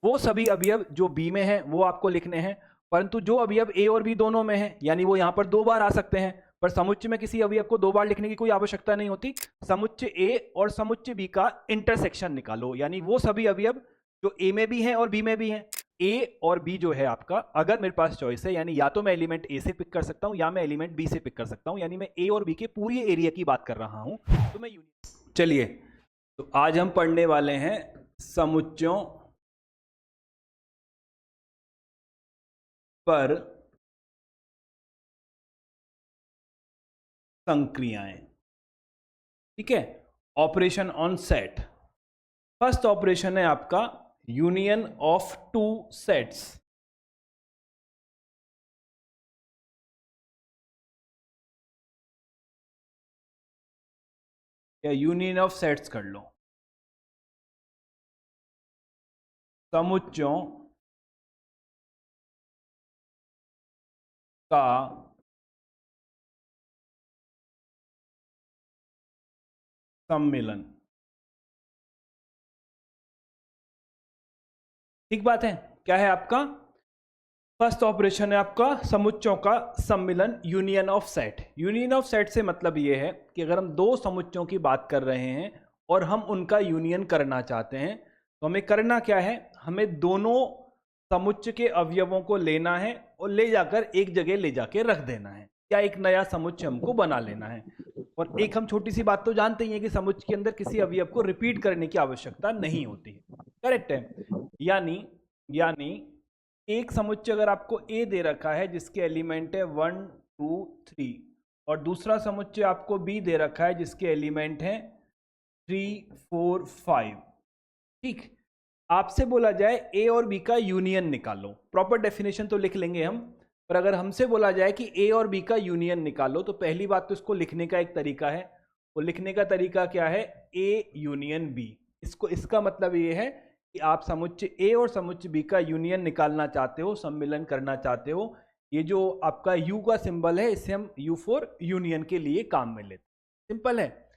वो सभी अवयव जो बी में हैं वो आपको लिखने हैं, परंतु जो अवयव ए और बी दोनों में हैं, यानी वो यहाँ पर 2 बार आ सकते हैं, पर समुच्चय में किसी अवयव को 2 बार लिखने की कोई आवश्यकता नहीं होती। समुच्चय ए और समुच्चय बी का इंटरसेक्शन निकालो, यानी वो सभी अवयव जो ए में भी हैं और बी में भी हैं। ए और बी जो है आपका, अगर मेरे पास चॉइस है, यानी या तो मैं एलिमेंट ए से पिक कर सकता हूं या मैं एलिमेंट बी से पिक कर सकता हूं, यानी मैं ए और बी के पूरी एरिया की बात कर रहा हूं, तो मैं चलिए, तो आज हम पढ़ने वाले हैं समुच्चयों पर संक्रियाएं। ठीक है, operation on set. First operation है आपका यूनियन ऑफ टू सेट्स। या यूनियन ऑफ सेट्स कर लो। समुच्चयों का सम्मिलन। ठीक बात है। क्या है आपका फर्स्ट ऑपरेशन? है आपका समुच्चयों का सम्मिलन, union of set. Union of set से मतलब ये है कि अगर हम दो समुच्चयों की बात कर रहे हैं और हम उनका यूनियन करना चाहते हैं, तो हमें करना क्या है? हमें दोनों समुच्चय के अवयवों को लेना है और ले जाकर एक जगह ले जाके रख देना है, या एक नया समुच्चय हमको बना लेना है। और एक हम छोटी सी बात तो जानते ही हैं कि समुच्चय के अंदर किसी अवयव को रिपीट करने की आवश्यकता नहीं होती है। करेक्ट है। यानी यानी एक समुच्चय अगर आपको ए दे रखा है जिसके एलिमेंट है 1 2 3, और दूसरा समुच्चय आपको बी दे रखा है जिसके एलिमेंट है 3 4 5। ठीक, आपसे बोला जाए ए और बी का यूनियन निकालो, प्रॉपर डेफिनेशन तो लिख लेंगे हम, पर अगर हमसे बोला जाए कि ए और बी का यूनियन निकालो, तो पहली बात तो इसको लिखने का एक तरीका है। वो लिखने का तरीका क्या है? A union B. इसको, इसका मतलब ये है कि आप समुच्चय ए और समुच्चय बी का यूनियन निकालना चाहते हो, सम्मिलन करना चाहते हो। ये जो आपका यू का सिंबल है, इससे हम यू फॉर यूनियन के लिए काम में लेते हैं। सिंपल है।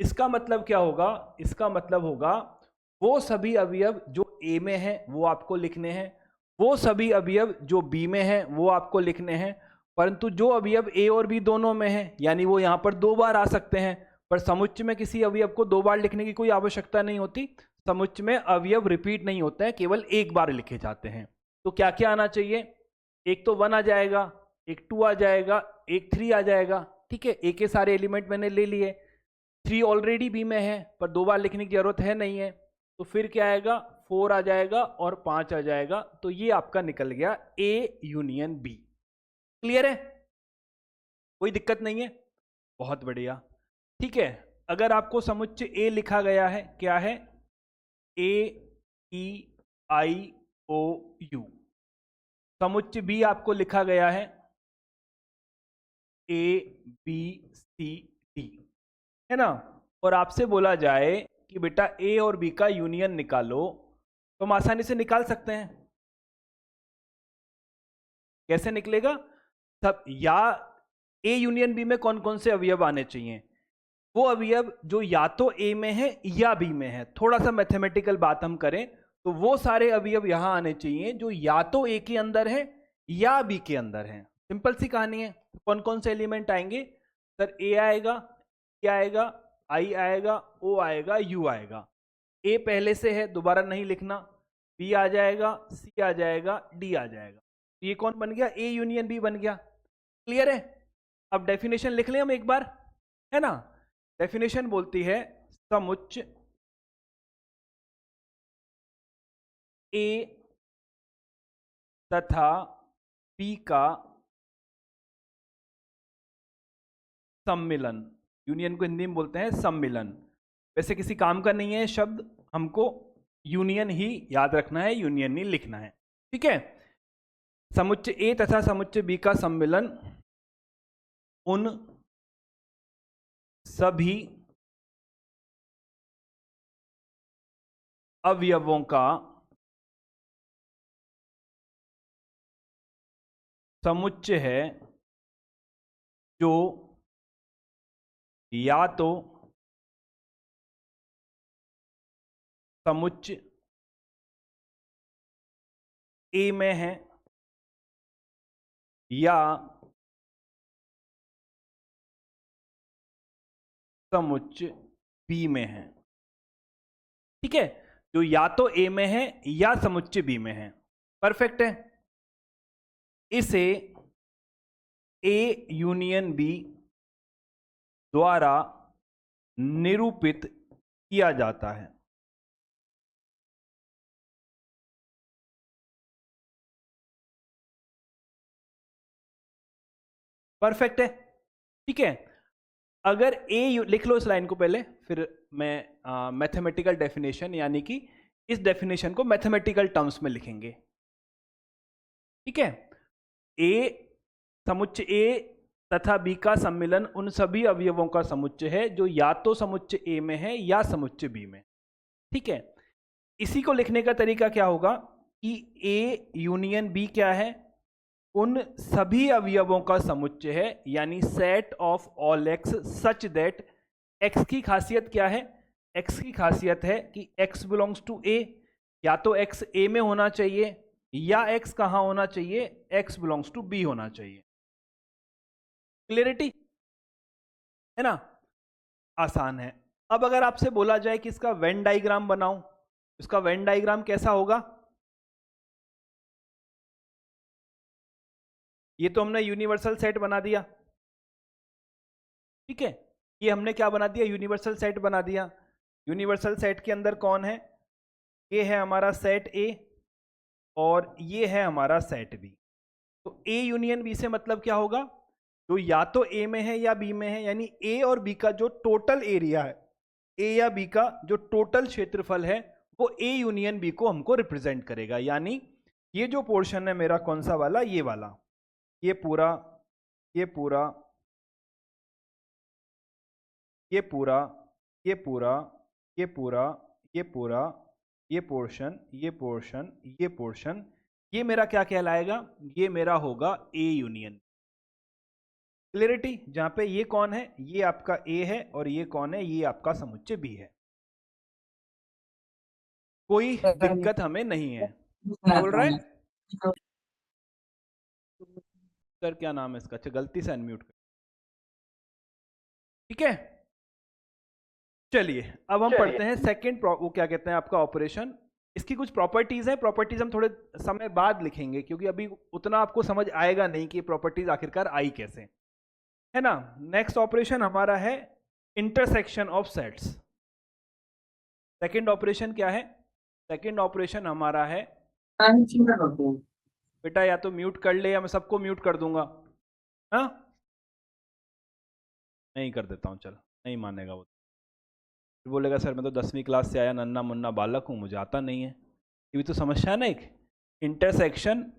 इसका मतलब क्या होगा? इसका मतलब होगा वो सभी अवयव जो ए में हैं वो आपको लिखने हैं, वो सभी अवयव जो बी में हैं वो आपको लिखने हैं, परंतु जो अवयव ए और बी दोनों में हैं, यानी वो यहाँ पर 2 बार आ सकते हैं, पर समुच्चय में किसी अवयव को 2 बार लिखने की कोई आवश्यकता नहीं होती। समुच्चय में अवयव रिपीट नहीं होते हैं, केवल एक बार लिखे जाते हैं। तो क्या क्या आना चाहिए? एक तो 1 आ जाएगा, एक 2 आ जाएगा, एक 3 आ जाएगा। ठीक है, ए के सारे एलिमेंट मैंने ले लिए। 3 ऑलरेडी बी में है, पर 2 बार लिखने की जरूरत है नहीं है, तो फिर क्या आएगा? 4 आ जाएगा और 5 आ जाएगा। तो ये आपका निकल गया ए यूनियन बी। क्लियर है? कोई दिक्कत नहीं है? बहुत बढ़िया। ठीक है, अगर आपको समुच्चय ए लिखा गया है, क्या है? ए ई आई ओ यू। समुच्चय बी आपको लिखा गया है ए बी सी डी, है ना? और आपसे बोला जाए कि बेटा ए और बी का यूनियन निकालो, तो हम आसानी से निकाल सकते हैं। कैसे निकलेगा? सब, या ए यूनियन बी में कौन कौन से अवयव आने चाहिए? वो अवयव जो या तो ए में है या बी में है। थोड़ा सा मैथमेटिकल बात हम करें तो वो सारे अवयव यहां आने चाहिए जो या तो ए के अंदर है या बी के अंदर है। सिंपल सी कहानी है। कौन कौन से एलिमेंट आएंगे? सर ए आएगा, ए आएगा, आई आएगा, ओ आएगा, यू आएगा। ए पहले से है, दोबारा नहीं लिखना। बी आ जाएगा, सी आ जाएगा, डी आ जाएगा। ये कौन बन गया? ए यूनियन बी बन गया। क्लियर है? अब डेफिनेशन लिख लें हम एक बार, है ना? डेफिनेशन बोलती है समुच्चय ए तथा बी का सम्मिलन। यूनियन को हिंदी में बोलते हैं सम्मिलन। वैसे किसी काम का नहीं है शब्द, हमको यूनियन ही याद रखना है, यूनियन ही लिखना है। ठीक है, समुच्चय ए तथा समुच्चय बी का सम्मिलन उन सभी अवयवों का समुच्चय है जो या तो समुच्चय ए में है या समुच्चय बी में है। ठीक है, जो या तो ए में है या समुच्चय बी में है। परफेक्ट है। इसे ए यूनियन बी द्वारा निरूपित किया जाता है। परफेक्ट है। ठीक है, अगर ए लिख लो इस लाइन को पहले, फिर मैं मैथमेटिकल डेफिनेशन यानी कि इस डेफिनेशन को मैथमेटिकल टर्म्स में लिखेंगे। ठीक है, ए समुच्चय ए तथा बी का सम्मिलन उन सभी अवयवों का समुच्चय है जो या तो समुच्चय ए में है या समुच्चय बी में। ठीक है, इसी को लिखने का तरीका क्या होगा कि ए यूनियन बी क्या है, उन सभी अवयवों का समुच्चय है, यानी set of all x such that x की खासियत क्या है, एक्स की खासियत है कि एक्स बिलोंग्स टू ए, या तो एक्स ए में होना चाहिए या एक्स कहां होना चाहिए, एक्स बिलोंग्स टू बी होना चाहिए। क्लियरिटी है ना, आसान है। अब अगर आपसे बोला जाए कि इसका वेन डायग्राम बनाओ, इसका वेन डायग्राम कैसा होगा? ये तो हमने यूनिवर्सल सेट बना दिया। ठीक है, ये हमने क्या बना दिया, यूनिवर्सल सेट बना दिया। यूनिवर्सल सेट के अंदर कौन है, ये है हमारा सेट ए और ये है हमारा सेट बी। तो ए यूनियन बी से मतलब क्या होगा, जो या तो ए में है या बी में है, यानी ए और बी का जो टोटल एरिया है, ए या बी का जो टोटल क्षेत्रफल है वो ए यूनियन बी को हमको रिप्रेजेंट करेगा। यानी ये जो पोर्शन है मेरा कौन सा वाला, ये वाला, ये पूरा, ये पूरा, ये पूरा, ये पूरा, ये पूरा, ये पूरा, ये पोर्शन, ये पोर्शन, ये पोर्शन, ये मेरा क्या कहलाएगा, ये मेरा होगा ए यूनियन। क्लियरिटी, जहां पे ये कौन है, ये आपका ए है और ये कौन है, ये आपका समुच्चय बी है। कोई दिक्कत हमें नहीं है। बोल रहा है सर क्या नाम है इसका, अच्छा गलती से अनम्यूट कर। ठीक है, चलिए अब हम पढ़ते हैं सेकंड, वो क्या कहते हैं आपका ऑपरेशन। इसकी कुछ प्रॉपर्टीज है, प्रॉपर्टीज हम थोड़े समय बाद लिखेंगे क्योंकि अभी उतना आपको समझ आएगा नहीं कि प्रॉपर्टीज आखिरकार आई कैसे, है ना। नेक्स्ट ऑपरेशन हमारा है intersection of sets. Second operation क्या है, सेकंड ऑपरेशन हमारा है, बेटा या तो म्यूट कर ले या मैं सबको म्यूट कर दूंगा। हाँ, नहीं कर देता हूँ, चल नहीं मानेगा वो, फिर बोलेगा सर मैं तो 10वीं क्लास से आया नन्ना मुन्ना बालक हूँ, मुझे आता नहीं है। ये भी तो समस्या है ना, एक इंटरसेक्शन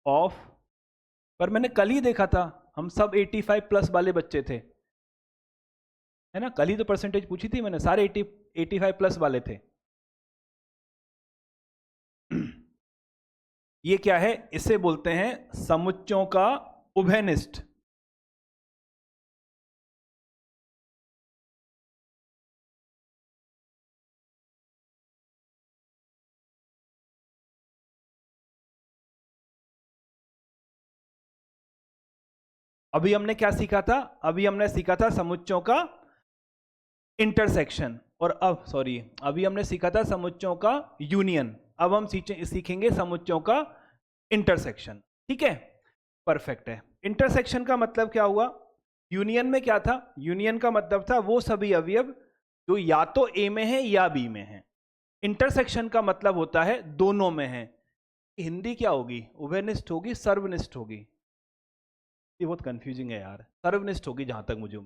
ऑफ, पर मैंने कल ही देखा था हम सब 85 प्लस वाले बच्चे थे, है ना, कल ही तो परसेंटेज पूछी थी मैंने, सारे 85 प्लस वाले थे। ये क्या है, इसे बोलते हैं समुच्चयों का उभयनिष्ठ। अभी हमने क्या सीखा था, अभी हमने सीखा था समुच्चयों का इंटरसेक्शन, और अब सॉरी अभी हमने सीखा था समुच्चयों का यूनियन, अब हम सीखेंगे समुच्चयों का इंटरसेक्शन। ठीक है, परफेक्ट है। इंटरसेक्शन का मतलब क्या हुआ, यूनियन में क्या था, यूनियन का मतलब था वो सभी अवयव जो या तो ए में है या बी में है। इंटरसेक्शन का मतलब होता है दोनों में है। हिंदी क्या होगी, उभयनिष्ठ होगी, सर्वनिष्ठ होगी, ये बहुत कंफ्यूजिंग है यार, सर्वनिष्ठ होगी जहां तक मुझे।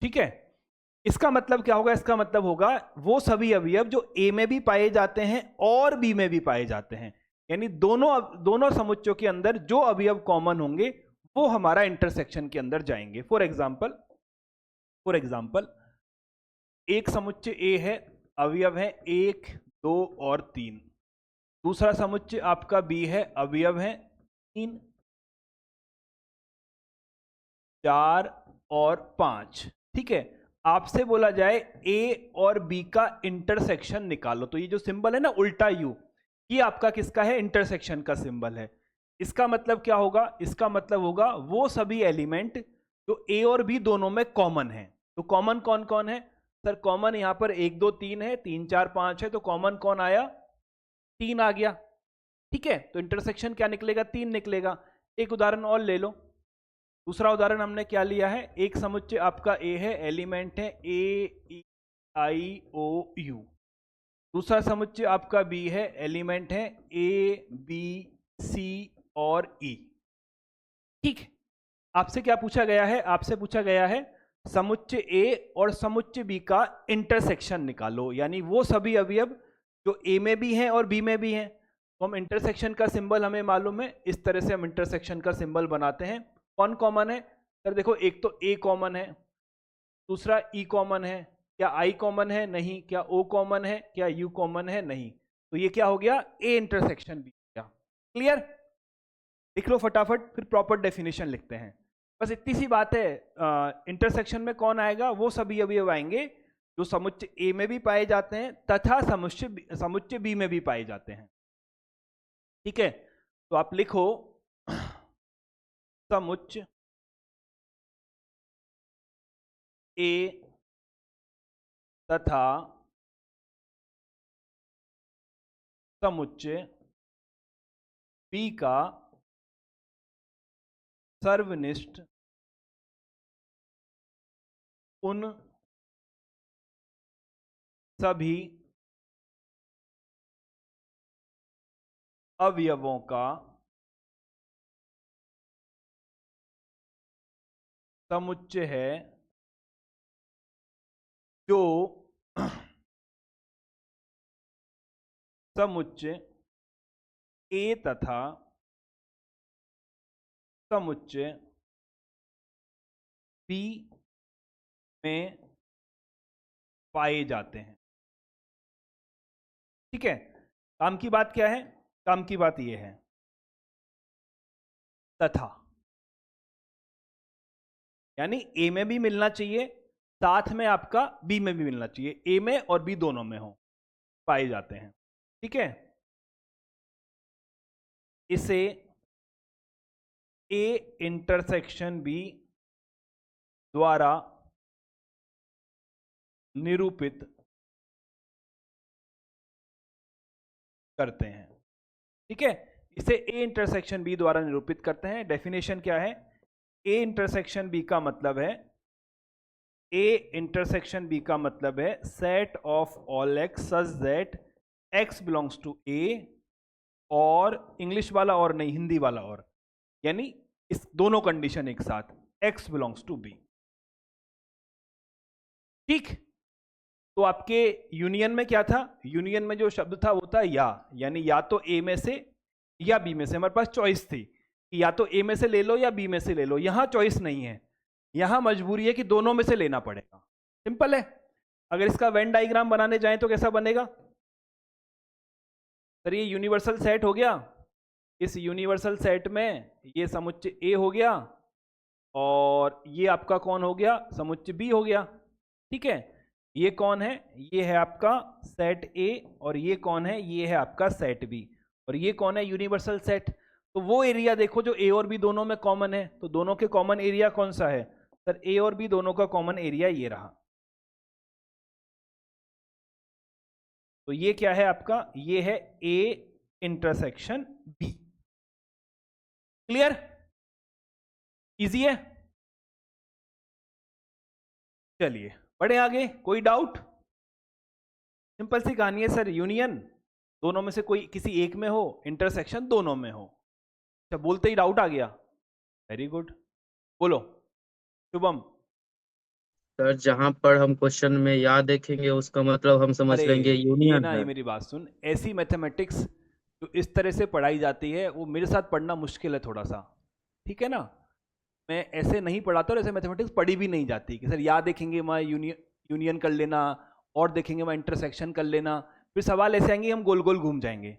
ठीक है, इसका मतलब क्या होगा, इसका मतलब होगा वो सभी अवयव जो ए में भी पाए जाते हैं और बी में भी पाए जाते हैं, यानी दोनों समुच्चयों के अंदर जो अवयव कॉमन होंगे वो हमारा इंटरसेक्शन के अंदर जाएंगे। फॉर एग्जाम्पल एक समुच्चय ए है, अवयव है 1 2 और 3, दूसरा समुच्चय आपका बी है, अवयव है 3 4 और 5, ठीक है। आपसे बोला जाए ए और बी का इंटरसेक्शन निकालो, तो ये जो सिंबल है ना उल्टा यू, ये आपका किसका है? इंटरसेक्शन का सिंबल है। इसका मतलब क्या होगा? इसका मतलब होगा वो सभी एलिमेंट जो ए और बी दोनों में कॉमन है। तो कॉमन कौन कौन है सर? कॉमन यहां पर 1 2 3 है, 3 4 5 है, तो कॉमन कौन आया? 3 आ गया, ठीक है। तो इंटरसेक्शन क्या निकलेगा? 3 निकलेगा। एक उदाहरण और ले लो। दूसरा उदाहरण हमने क्या लिया है? एक समुच्चय आपका ए है, एलिमेंट है ए आई ओ यू। दूसरा समुच्चय आपका बी है, एलिमेंट है ए बी सी और ई, ठीक। आपसे क्या पूछा गया है? आपसे पूछा गया है समुच्चय ए और समुच्चय बी का इंटरसेक्शन निकालो, यानी वो सभी अवयव जो ए में भी हैं और बी में भी हैं। तो हम इंटरसेक्शन का सिंबल हमें मालूम है, इस तरह से हम इंटरसेक्शन का सिंबल बनाते हैं। कौन कॉमन है सर? देखो, एक तो ए कॉमन है, दूसरा ई कॉमन है। क्या आई कॉमन है? नहीं। क्या ओ कॉमन है? क्या यू कॉमन है? नहीं। तो ये क्या हो गया? ए इंटरसेक्शन बी हो गया। क्लियर? लिख लो फटाफट, फिर प्रॉपर डेफिनेशन लिखते हैं। बस इतनी सी बात है। इंटरसेक्शन में कौन आएगा? वो सभी अवयव आएंगे जो समुच्चय ए में भी पाए जाते हैं तथा समुच्चय बी में भी पाए जाते हैं, ठीक है। तो आप लिखो समुच्चय ए तथा समुच्चय बी का सर्वनिष्ठ उन सभी अवयवों का समुच्चय है जो समुच्चय ए तथा समुच्चय बी में पाए जाते हैं, ठीक है। काम की बात क्या है? काम की बात यह है तथा, यानी ए में भी मिलना चाहिए, साथ में आपका बी में भी मिलना चाहिए, ए में और बी दोनों में हो, पाए जाते हैं, ठीक है। इसे ए इंटरसेक्शन बी द्वारा निरूपित करते हैं, ठीक है। इसे ए इंटरसेक्शन बी द्वारा निरूपित करते हैं। डेफिनेशन क्या है? ए इंटरसेक्शन बी का मतलब है, ए इंटरसेक्शन बी का मतलब है set of all x such that x belongs to A, और इंग्लिश वाला और नहीं, हिंदी वाला और, यानी इस दोनों कंडीशन एक साथ, एक्स बिलोंग्स टू बी, ठीक। तो आपके यूनियन में क्या था? यूनियन में जो शब्द था वो था या, यानी या तो ए में से या बी में से। हमारे पास चॉइस थी कि या तो ए में से ले लो या बी में से ले लो। यहां चॉइस नहीं है, यहां मजबूरी है कि दोनों में से लेना पड़ेगा। सिंपल है। अगर इसका वेन डायग्राम बनाने जाएं तो कैसा बनेगा सर? ये यूनिवर्सल सेट हो गया, इस यूनिवर्सल सेट में ये समुच्चय ए हो गया और ये आपका कौन हो गया? समुच्चय बी हो गया, ठीक है। ये कौन है? ये है आपका सेट ए, और ये कौन है? ये है आपका सेट बी, और ये कौन है? Universal set. तो वो एरिया देखो जो ए और बी दोनों में कॉमन है, तो दोनों के कॉमन एरिया कौन सा है सर? ए और बी दोनों का कॉमन एरिया ये रहा। तो ये क्या है आपका? ये है A intersection B. Clear? Easy है। चलिए बढ़े आगे। कोई डाउट? सिंपल सी कहानी है सर। यूनियन दोनों में से कोई किसी एक में हो, इंटरसेक्शन दोनों में हो। अच्छा, बोलते ही डाउट आ गया, वेरी गुड। बोलो शुभम। सर जहां पर हम क्वेश्चन में या देखेंगे उसका मतलब हम समझ अरे लेंगे ये यूनियन ना, है। ये मेरी बात सुन, ऐसी मैथमेटिक्स जो इस तरह से पढ़ाई जाती है वो मेरे साथ पढ़ना मुश्किल है थोड़ा सा, ठीक है ना। मैं ऐसे नहीं पढ़ाता और ऐसे मैथमेटिक्स पढ़ी भी नहीं जाती कि सर या देखेंगे मैं यूनियन कर लेना, और देखेंगे मैं इंटरसेक्शन कर लेना, फिर सवाल ऐसे आएंगे हम गोल गोल घूम जाएंगे।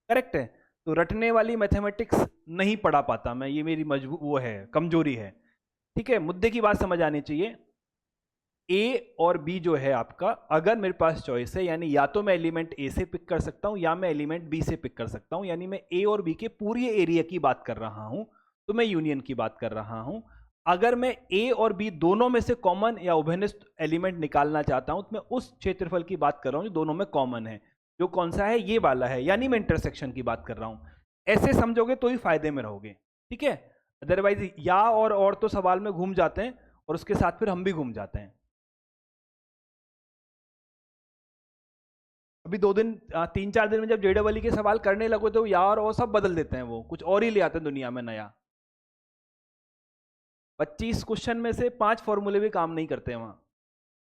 करेक्ट है। तो रटने वाली मैथमेटिक्स नहीं पढ़ा पाता मैं, ये मेरी वो है, कमजोरी है। ठीक है, मुद्दे की बात समझ आनी चाहिए। ए और बी जो है आपका, अगर मेरे पास चॉइस है, यानी या तो मैं एलिमेंट ए से पिक कर सकता हूं या मैं एलिमेंट बी से पिक कर सकता हूं, यानी मैं ए और बी के पूरी एरिया की बात कर रहा हूं, तो मैं यूनियन की बात कर रहा हूं। अगर मैं ए और बी दोनों में से कॉमन या उभयनिष्ठ एलिमेंट निकालना चाहता हूं, तो मैं उस क्षेत्रफल की बात कर रहा हूं जो दोनों में कॉमन है। जो कौन सा है? ये वाला है, यानी मैं इंटरसेक्शन की बात कर रहा हूं। ऐसे समझोगे तो ही फायदे में रहोगे, ठीक है। अदरवाइज या और तो सवाल में घूम जाते हैं, और उसके साथ फिर हम भी घूम जाते हैं। अभी 3-4 दिन में जब जेडबल के सवाल करने लगो तो यार और सब बदल देते हैं, वो कुछ और ही ले आते हैं दुनिया में नया। 25 क्वेश्चन में से 5 फॉर्मूले भी काम नहीं करते हैं वहां,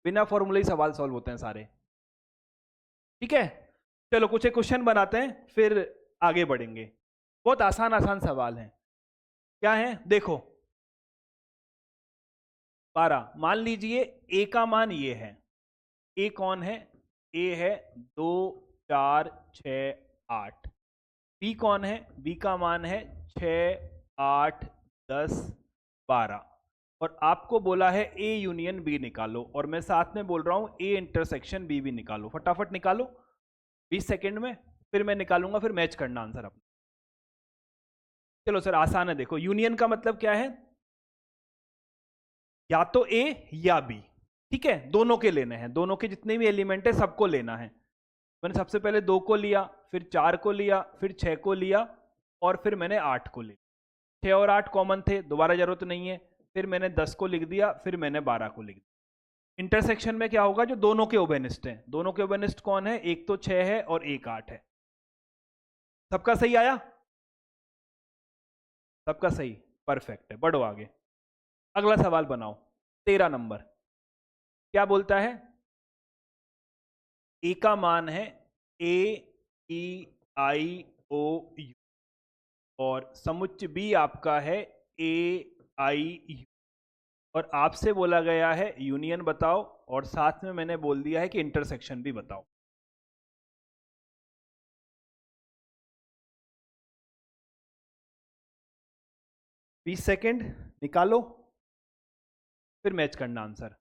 बिना फॉर्मूले ही सवाल सॉल्व होते हैं सारे, ठीक है। चलो कुछ एक क्वेश्चन बनाते हैं, फिर आगे बढ़ेंगे। बहुत आसान आसान सवाल हैं। क्या है देखो, 12। मान लीजिए ए का मान ये है। ए कौन है? ए है 2, 4, 6, 8। बी कौन है? बी का मान है 6, 8, 10, 12। और आपको बोला है ए यूनियन बी निकालो, और मैं साथ में बोल रहा हूं ए इंटरसेक्शन बी भी निकालो। फटाफट निकालो 20 सेकेंड में, फिर मैं निकालूंगा, फिर मैच करना आंसर अपना। चलो सर आसान है। देखो यूनियन का मतलब क्या है? या तो ए या बी, ठीक है, दोनों के लेने हैं, दोनों के जितने भी एलिमेंट है सबको लेना है। मैंने सबसे पहले 2 को लिया, फिर 4 को लिया, फिर 6 को लिया, और फिर मैंने 8 को लिया। 6 और 8 कॉमन थे, दोबारा जरूरत नहीं है। फिर मैंने 10 को लिख दिया, फिर मैंने 12 को लिख दिया। इंटरसेक्शन में क्या होगा? जो दोनों के उभयनिष्ठ हैं। दोनों के उभयनिष्ठ कौन है? एक तो 6 है और एक 8 है। सबका सही आया? सबका सही, परफेक्ट है। बढ़ो आगे, अगला सवाल बनाओ। 13 नंबर क्या बोलता है? ए का मान है AEIOU, और समुच्चय बी आपका है AIU, और आपसे बोला गया है यूनियन बताओ, और साथ में मैंने बोल दिया है कि इंटरसेक्शन भी बताओ। बीस सेकेंड निकालो, फिर मैच करना आंसर।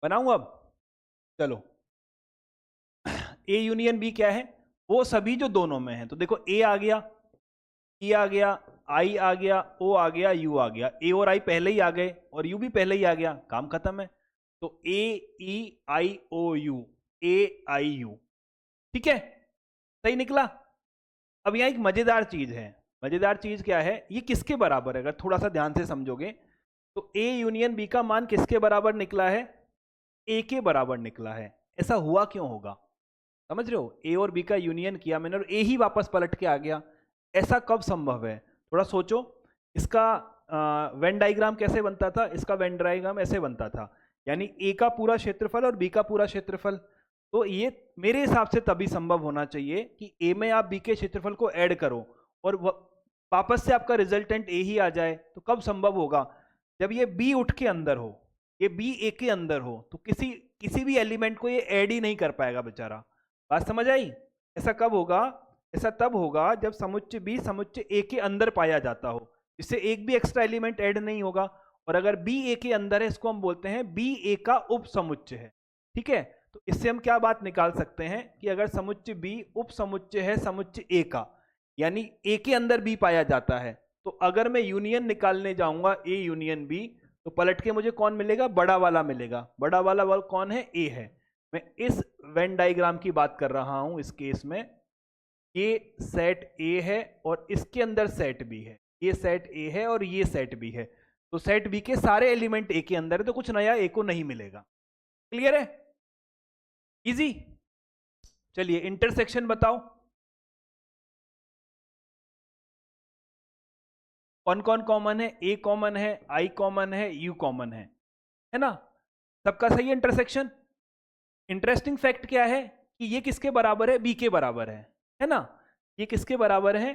बनाऊं अब? चलो, ए यूनियन बी क्या है? वो सभी जो दोनों में है। तो देखो ए आ गया, ई आ गया, आई आ गया, ओ आ गया, यू आ गया। ए और आई पहले ही आ गए और यू भी पहले ही आ गया, काम खत्म है। तो AEIOU, AIU, ठीक है, सही निकला। अब यहां एक मजेदार चीज है। मजेदार चीज क्या है? ये किसके बराबर है? अगर थोड़ा सा ध्यान से समझोगे तो ए यूनियन बी का मान किसके बराबर निकला है? ए के बराबर निकला है। ऐसा हुआ क्यों होगा? समझ रहे हो? ए और बी का यूनियन किया मैंने और ए ही वापस पलट के आ गया। ऐसा कब संभव है? थोड़ा सोचो। इसका वेन डायग्राम कैसे बनता था? इसका वेन डायग्राम ऐसे बनता था, यानी ए का पूरा क्षेत्रफल और बी का पूरा क्षेत्रफल। तो ये मेरे हिसाब से तभी संभव होना चाहिए कि ए में आप बी के क्षेत्रफल को ऐड करो और वापस से आपका रिजल्टेंट ए ही आ जाए। तो कब संभव होगा? जब ये बी उठ के अंदर हो, ये बी ए के अंदर हो, तो किसी भी एलिमेंट को ये ऐड ही नहीं कर पाएगा बेचारा। बात समझ आई? ऐसा कब होगा? ऐसा तब होगा जब समुच्चय बी समुच्चय ए के अंदर पाया जाता हो, जिससे एक भी एक्स्ट्रा एलिमेंट ऐड नहीं होगा। और अगर बी ए के अंदर है, इसको हम बोलते हैं बी ए का उप समुच्चय है, ठीक है। तो इससे हम क्या बात निकाल सकते हैं कि अगर समुच्चय बी उप समुच्चय है समुच्चय ए का, यानी ए के अंदर बी पाया जाता है, तो अगर मैं यूनियन निकालने जाऊंगा ए यूनियन बी, तो पलट के मुझे कौन मिलेगा? बड़ा वाला मिलेगा। बड़ा वाला कौन है? ए है। मैं इस वेन डायग्राम की बात कर रहा हूं। इस केस में ये सेट ए है और इसके अंदर सेट बी है। ये सेट ए है और ये सेट बी है। तो सेट बी के सारे एलिमेंट ए के अंदर है, तो कुछ नया ए को नहीं मिलेगा। क्लियर है? इजी। चलिए इंटरसेक्शन बताओ। कौन कौन कॉमन है? ए कॉमन है, आई कॉमन है, यू कॉमन है ना? सबका सही है इंटरसेक्शन। इंटरेस्टिंग फैक्ट क्या है कि ये किसके बराबर है? बी के बराबर है ना? ये किसके बराबर है?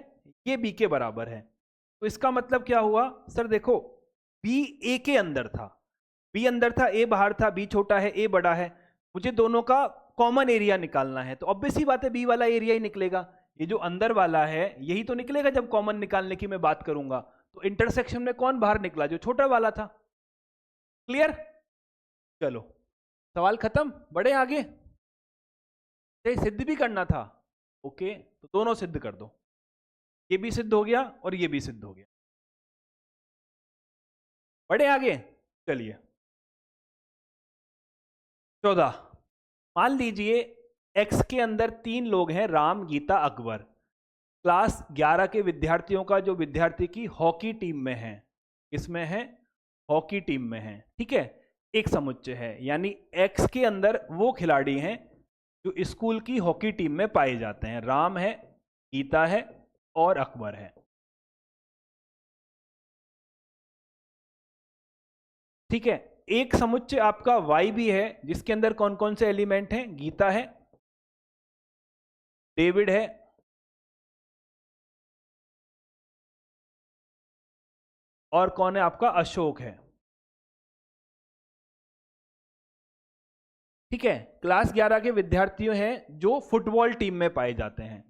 ये बी के बराबर है। तो इसका मतलब क्या हुआ? सर देखो, बी ए के अंदर था, बी अंदर था, ए बाहर था, बी छोटा है, ए बड़ा है। मुझे दोनों का कॉमन एरिया निकालना है, तो ऑब्वियस ही बात है बी वाला एरिया ही निकलेगा। ये जो अंदर वाला है यही तो निकलेगा जब कॉमन निकालने की मैं बात करूंगा। तो इंटरसेक्शन में कौन बाहर निकला? जो छोटा वाला था। क्लियर? चलो सवाल खत्म, बड़े आगे। सिद्ध भी करना था, ओके, तो दोनों सिद्ध कर दो। ये भी सिद्ध हो गया और ये भी सिद्ध हो गया। बड़े आगे। चलिए 14। मान लीजिए एक्स के अंदर 3 लोग हैं, राम, गीता, अकबर। क्लास 11 के विद्यार्थियों का जो विद्यार्थी की हॉकी टीम में है, इसमें है हॉकी टीम में है, ठीक है, एक समुच्चय है। यानी एक्स के अंदर वो खिलाड़ी हैं जो स्कूल की हॉकी टीम में पाए जाते हैं। राम है, गीता है और अकबर है, ठीक है। एक समुच्चय आपका वाई भी है, जिसके अंदर कौन कौन से एलिमेंट हैं? गीता है, डेविड है, और कौन है आपका? अशोक है, ठीक है। क्लास 11 के विद्यार्थियों हैं जो फुटबॉल टीम में पाए जाते हैं।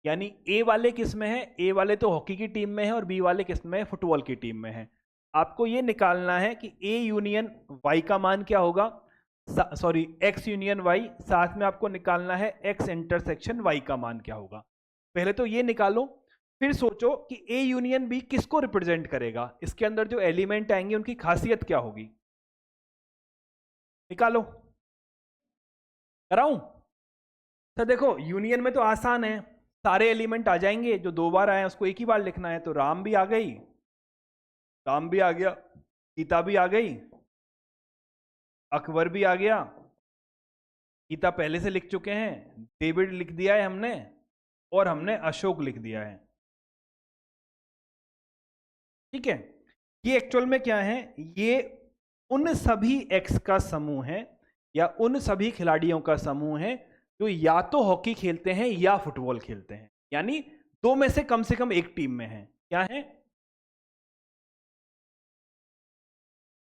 यानी ए वाले किस में है? ए वाले तो हॉकी की टीम में है और बी वाले किस में है? फुटबॉल की टीम में है। आपको ये निकालना है कि ए यूनियन वाई का मान क्या होगा, सॉरी एक्स यूनियन वाई, साथ में आपको निकालना है एक्स इंटरसेक्शन वाई का मान क्या होगा। पहले तो ये निकालो, फिर सोचो कि ए यूनियन बी किसको रिप्रेजेंट करेगा, इसके अंदर जो एलिमेंट आएंगे उनकी खासियत क्या होगी। निकालो, कराऊं? तो देखो यूनियन में तो आसान है, सारे एलिमेंट आ जाएंगे, जो 2 बार आए उसको एक ही बार लिखना है। तो राम भी आ गई, राम भी आ गया, गीता भी आ गई, अकबर भी आ गया। गीता पहले से लिख चुके हैं, डेविड लिख दिया है हमने, और हमने अशोक लिख दिया है, ठीक है। ये एक्चुअल में क्या है? ये उन सभी एक्स का समूह है, या उन सभी खिलाड़ियों का समूह है जो या तो हॉकी खेलते हैं या फुटबॉल खेलते हैं। यानी 2 में से कम एक टीम में है। क्या है?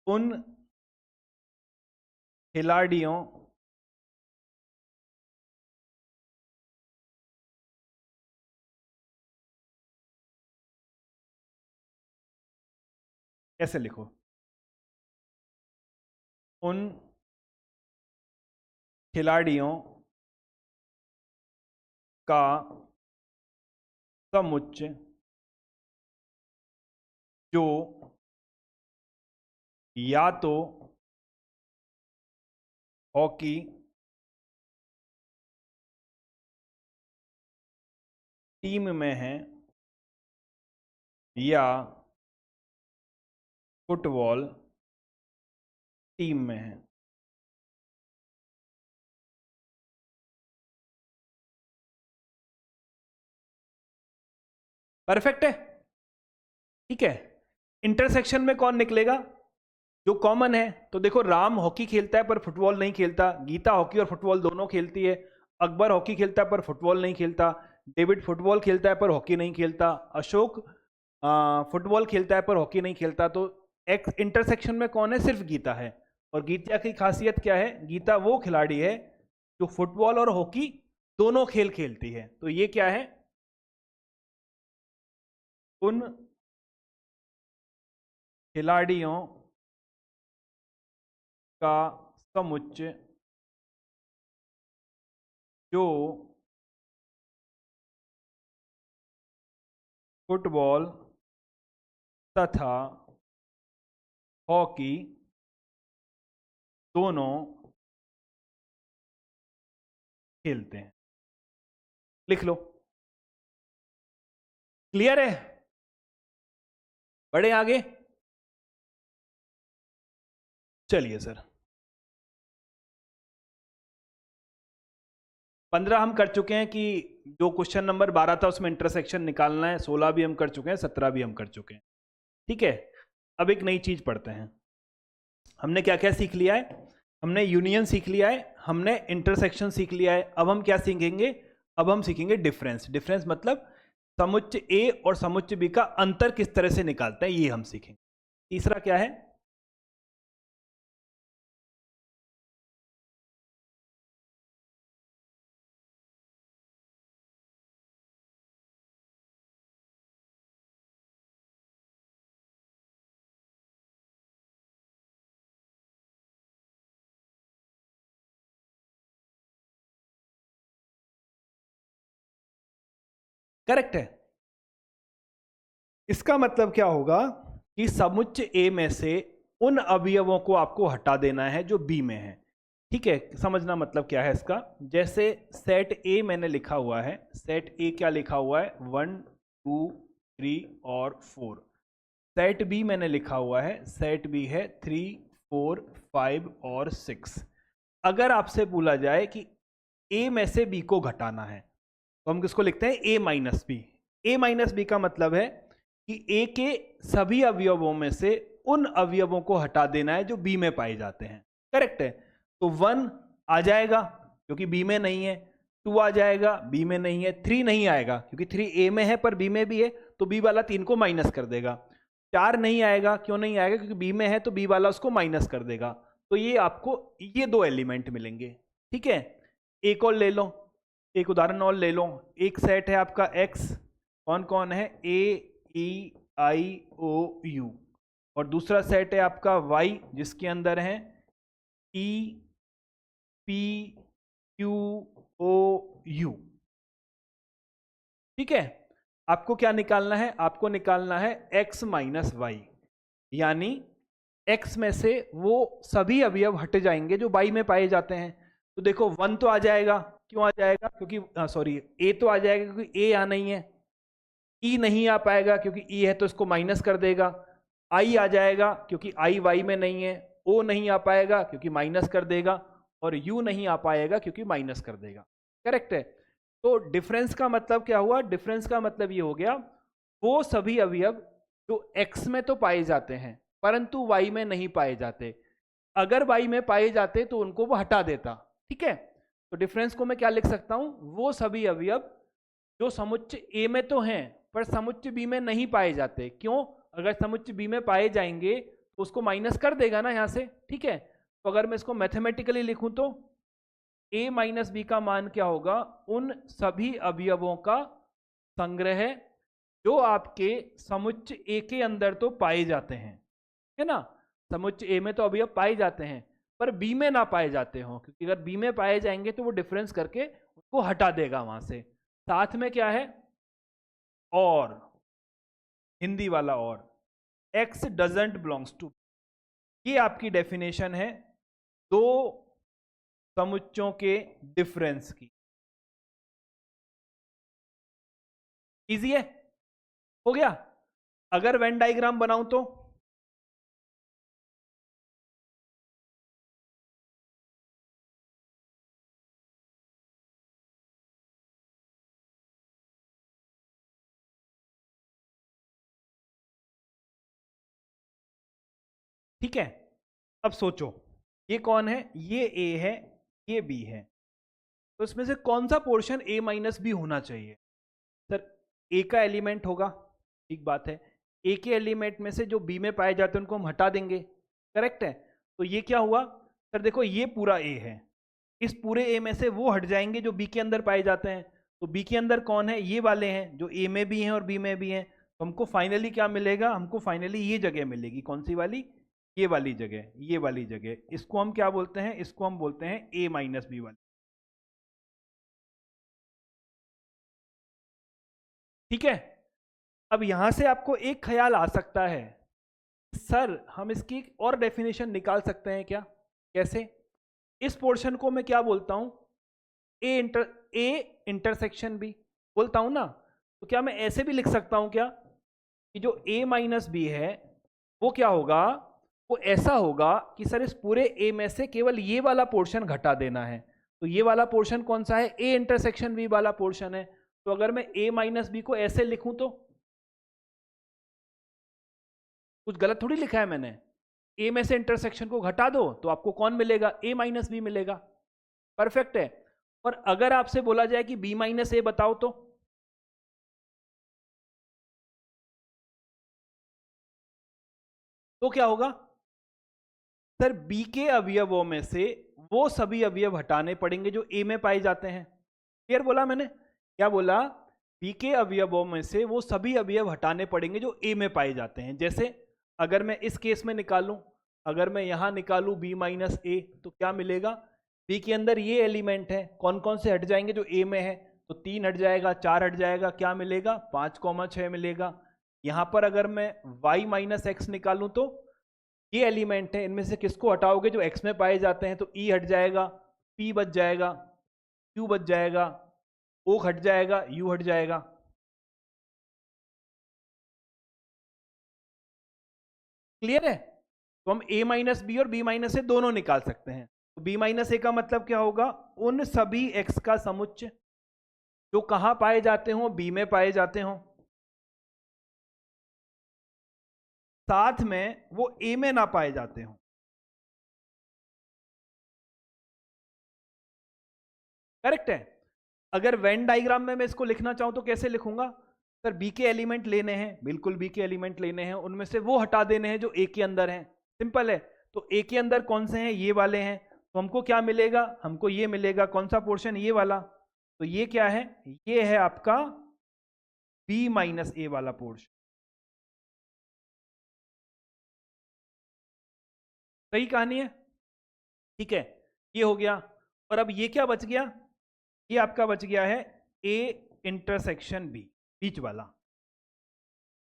उन खिलाड़ियों कैसे लिखो? उन खिलाड़ियों का समुच्चय जो या तो हॉकी टीम में है या फुटबॉल टीम में है। परफेक्ट है, ठीक है। इंटरसेक्शन में कौन निकलेगा? जो कॉमन है। तो देखो राम हॉकी खेलता है पर फुटबॉल नहीं खेलता, गीता हॉकी और फुटबॉल दोनों खेलती है, अकबर हॉकी खेलता है पर फुटबॉल नहीं खेलता, डेविड फुटबॉल खेलता है पर हॉकी नहीं खेलता, अशोक फुटबॉल खेलता है पर हॉकी नहीं खेलता। तो एक्स इंटरसेक्शन में कौन है? सिर्फ गीता है। और गीता की खासियत क्या है? गीता वो खिलाड़ी है जो फुटबॉल और हॉकी दोनों खेल खेलती है। तो ये क्या है? उन खिलाड़ियों का समुच्चय जो फुटबॉल तथा हॉकी दोनों खेलते हैं। लिख लो। क्लियर है? बड़े आगे। चलिए सर 15 हम कर चुके हैं कि जो क्वेश्चन नंबर 12 था उसमें इंटरसेक्शन निकालना है, 16 भी हम कर चुके हैं, 17 भी हम कर चुके हैं, ठीक है। अब एक नई चीज पढ़ते हैं। हमने क्या क्या सीख लिया है? हमने यूनियन सीख लिया है, हमने इंटरसेक्शन सीख लिया है। अब हम क्या सीखेंगे? अब हम सीखेंगे डिफरेंस। डिफरेंस मतलब समुच्चय ए और समुच्चय बी का अंतर किस तरह से निकालते हैं, ये हम सीखेंगे। तीसरा क्या है? करेक्ट है। इसका मतलब क्या होगा कि समुच्चय ए में से उन अवयवों को आपको हटा देना है जो बी में है। ठीक है, समझना मतलब क्या है इसका। जैसे सेट ए मैंने लिखा हुआ है, सेट ए क्या लिखा हुआ है, 1 2 3 और 4। सेट बी मैंने लिखा हुआ है, सेट बी है 3 4 5 और 6। अगर आपसे बोला जाए कि ए में से बी को घटाना है तो हम किसको लिखते हैं, ए माइनस बी। ए माइनस बी का मतलब है कि ए के सभी अवयवों में से उन अवयवों को हटा देना है जो बी में पाए जाते हैं। करेक्ट है। तो 1 आ जाएगा क्योंकि बी में नहीं है, 2 आ जाएगा बी में नहीं है, 3 नहीं आएगा क्योंकि 3 ए में है पर बी में भी है तो बी वाला 3 को माइनस कर देगा। 4 नहीं आएगा, क्यों नहीं आएगा, क्योंकि बी में है तो बी वाला उसको माइनस कर देगा। तो ये आपको ये 2 एलिमेंट मिलेंगे। ठीक है, एक और ले लो, एक उदाहरण और ले लो। एक सेट है आपका एक्स, कौन कौन है, ए ई आई ओ यू, और दूसरा सेट है आपका वाई जिसके अंदर है E P Q O U. ठीक है, आपको क्या निकालना है, आपको निकालना है x माइनस वाई, यानी x में से वो सभी अवयव हट जाएंगे जो y में पाए जाते हैं। तो देखो 1 तो आ जाएगा, क्यों आ जाएगा, क्योंकि सॉरी a तो आ जाएगा क्योंकि a यहाँ नहीं है, e नहीं आ पाएगा क्योंकि e है तो इसको माइनस कर देगा, i आ जाएगा क्योंकि i y में नहीं है, o नहीं आ पाएगा क्योंकि माइनस कर देगा, और u नहीं आ पाएगा क्योंकि माइनस कर देगा। करेक्ट है। तो डिफरेंस का मतलब क्या हुआ, डिफरेंस का मतलब ये हो गया वो सभी अवयव जो x में तो पाए जाते हैं परंतु y में नहीं पाए जाते, अगर y में पाए जाते तो उनको वो हटा देता। ठीक है, तो डिफरेंस को मैं क्या लिख सकता हूं, वो सभी अवयव जो समुच्चय ए में तो हैं पर समुच्चय बी में नहीं पाए जाते। क्यों, अगर समुच्चय बी में पाए जाएंगे तो उसको माइनस कर देगा ना यहां से। ठीक है, तो अगर मैं इसको मैथमेटिकली लिखूं तो a माइनस बी का मान क्या होगा, उन सभी अवयवों का संग्रह जो आपके समुच्चय ए के अंदर तो पाए जाते हैं, है ना। समुच्चय ए में तो अवयव पाए जाते हैं पर बी में ना पाए जाते हो, क्योंकि अगर बी में पाए जाएंगे तो वो डिफरेंस करके उसको हटा देगा वहां से। साथ में क्या है, और हिंदी वाला और, x डजंट बिलोंग्स टू, ये आपकी डेफिनेशन है दो समुच्चयों के डिफरेंस की। इजी है, हो गया। अगर वेन डायग्राम बनाऊं तो ठीक है। अब सोचो, ये कौन है, ये a है, ये b है, तो इसमें से कौन सा पोर्शन a माइनस बी होना चाहिए। सर a का एलिमेंट होगा, ठीक बात है, a के एलिमेंट में से जो b में पाए जाते हैं उनको हम हटा देंगे। करेक्ट है, तो ये क्या हुआ, सर देखो ये पूरा a है, इस पूरे a में से वो हट जाएंगे जो b के अंदर पाए जाते हैं। तो b के अंदर कौन है, ये वाले हैं जो a में भी हैं और b में भी हैं। तो हमको फाइनली क्या मिलेगा, हमको फाइनली ये जगह मिलेगी, कौन सी वाली, ये वाली जगह, ये वाली जगह। इसको हम क्या बोलते हैं, इसको हम बोलते हैं a माइनस बी वाली। ठीक है, अब यहां से आपको एक ख्याल आ सकता है, सर हम इसकी एक और डेफिनेशन निकाल सकते हैं क्या, कैसे, इस पोर्शन को मैं क्या बोलता हूं, ए इंटरसेक्शन बी बोलता हूं ना। तो क्या मैं ऐसे भी लिख सकता हूं क्या कि जो a माइनस बी है वो क्या होगा, वो ऐसा होगा कि सर इस पूरे a में से केवल ये वाला पोर्शन घटा देना है। तो ये वाला पोर्शन कौन सा है, a इंटरसेक्शन b वाला पोर्शन है। तो अगर मैं a माइनस बी को ऐसे लिखूं तो कुछ गलत थोड़ी लिखा है मैंने, a में से इंटरसेक्शन को घटा दो तो आपको कौन मिलेगा, a माइनस बी मिलेगा। परफेक्ट है। और अगर आपसे बोला जाए कि b माइनस ए बताओ तो क्या होगा, सर b के अवयवों में से वो सभी अवयव हटाने पड़ेंगे जो a में पाए जाते हैं। क्लियर बोला मैंने, क्या बोला, b के अवयवों में से वो सभी अवयव हटाने पड़ेंगे जो a में पाए जाते हैं। जैसे अगर मैं इस केस में निकालूं, अगर मैं यहां निकालूं b माइनस ए तो क्या मिलेगा, b के अंदर ये एलिमेंट है, कौन कौन से हट जाएंगे जो a में है, तो 3 हट जाएगा, 4 हट जाएगा, क्या मिलेगा? 5,6 मिलेगा। यहां पर अगर मैं y माइनस एक्स निकालूं तो ये एलिमेंट है, इनमें से किसको हटाओगे? जो x में पाए जाते हैं। तो e हट जाएगा, p बच जाएगा, q बच जाएगा, o हट जाएगा, u हट जाएगा। क्लियर है? तो हम a माइनस बी और b माइनस ए दोनों निकाल सकते हैं। तो b माइनस ए का मतलब क्या होगा? उन सभी x का समुच्चय जो कहां पाए जाते हो? b में पाए जाते हो, साथ में वो a में ना पाए जाते हो। करेक्ट है? अगर वेन डायग्राम में मैं इसको लिखना चाहूं तो कैसे लिखूंगा? सर बी के एलिमेंट लेने हैं, बिल्कुल बी के एलिमेंट लेने हैं, उनमें से वो हटा देने हैं जो ए के अंदर हैं। सिंपल है। तो ए के अंदर कौन से हैं? ये वाले हैं। तो हमको क्या मिलेगा? हमको ये मिलेगा। कौन सा पोर्शन? ये वाला। तो ये क्या है? ये है आपका बी माइनस ए वाला पोर्शन। सही कहानी है? ठीक है, ये हो गया। और अब ये क्या बच गया? ये आपका बच गया है ए इंटरसेक्शन बी, बीच वाला।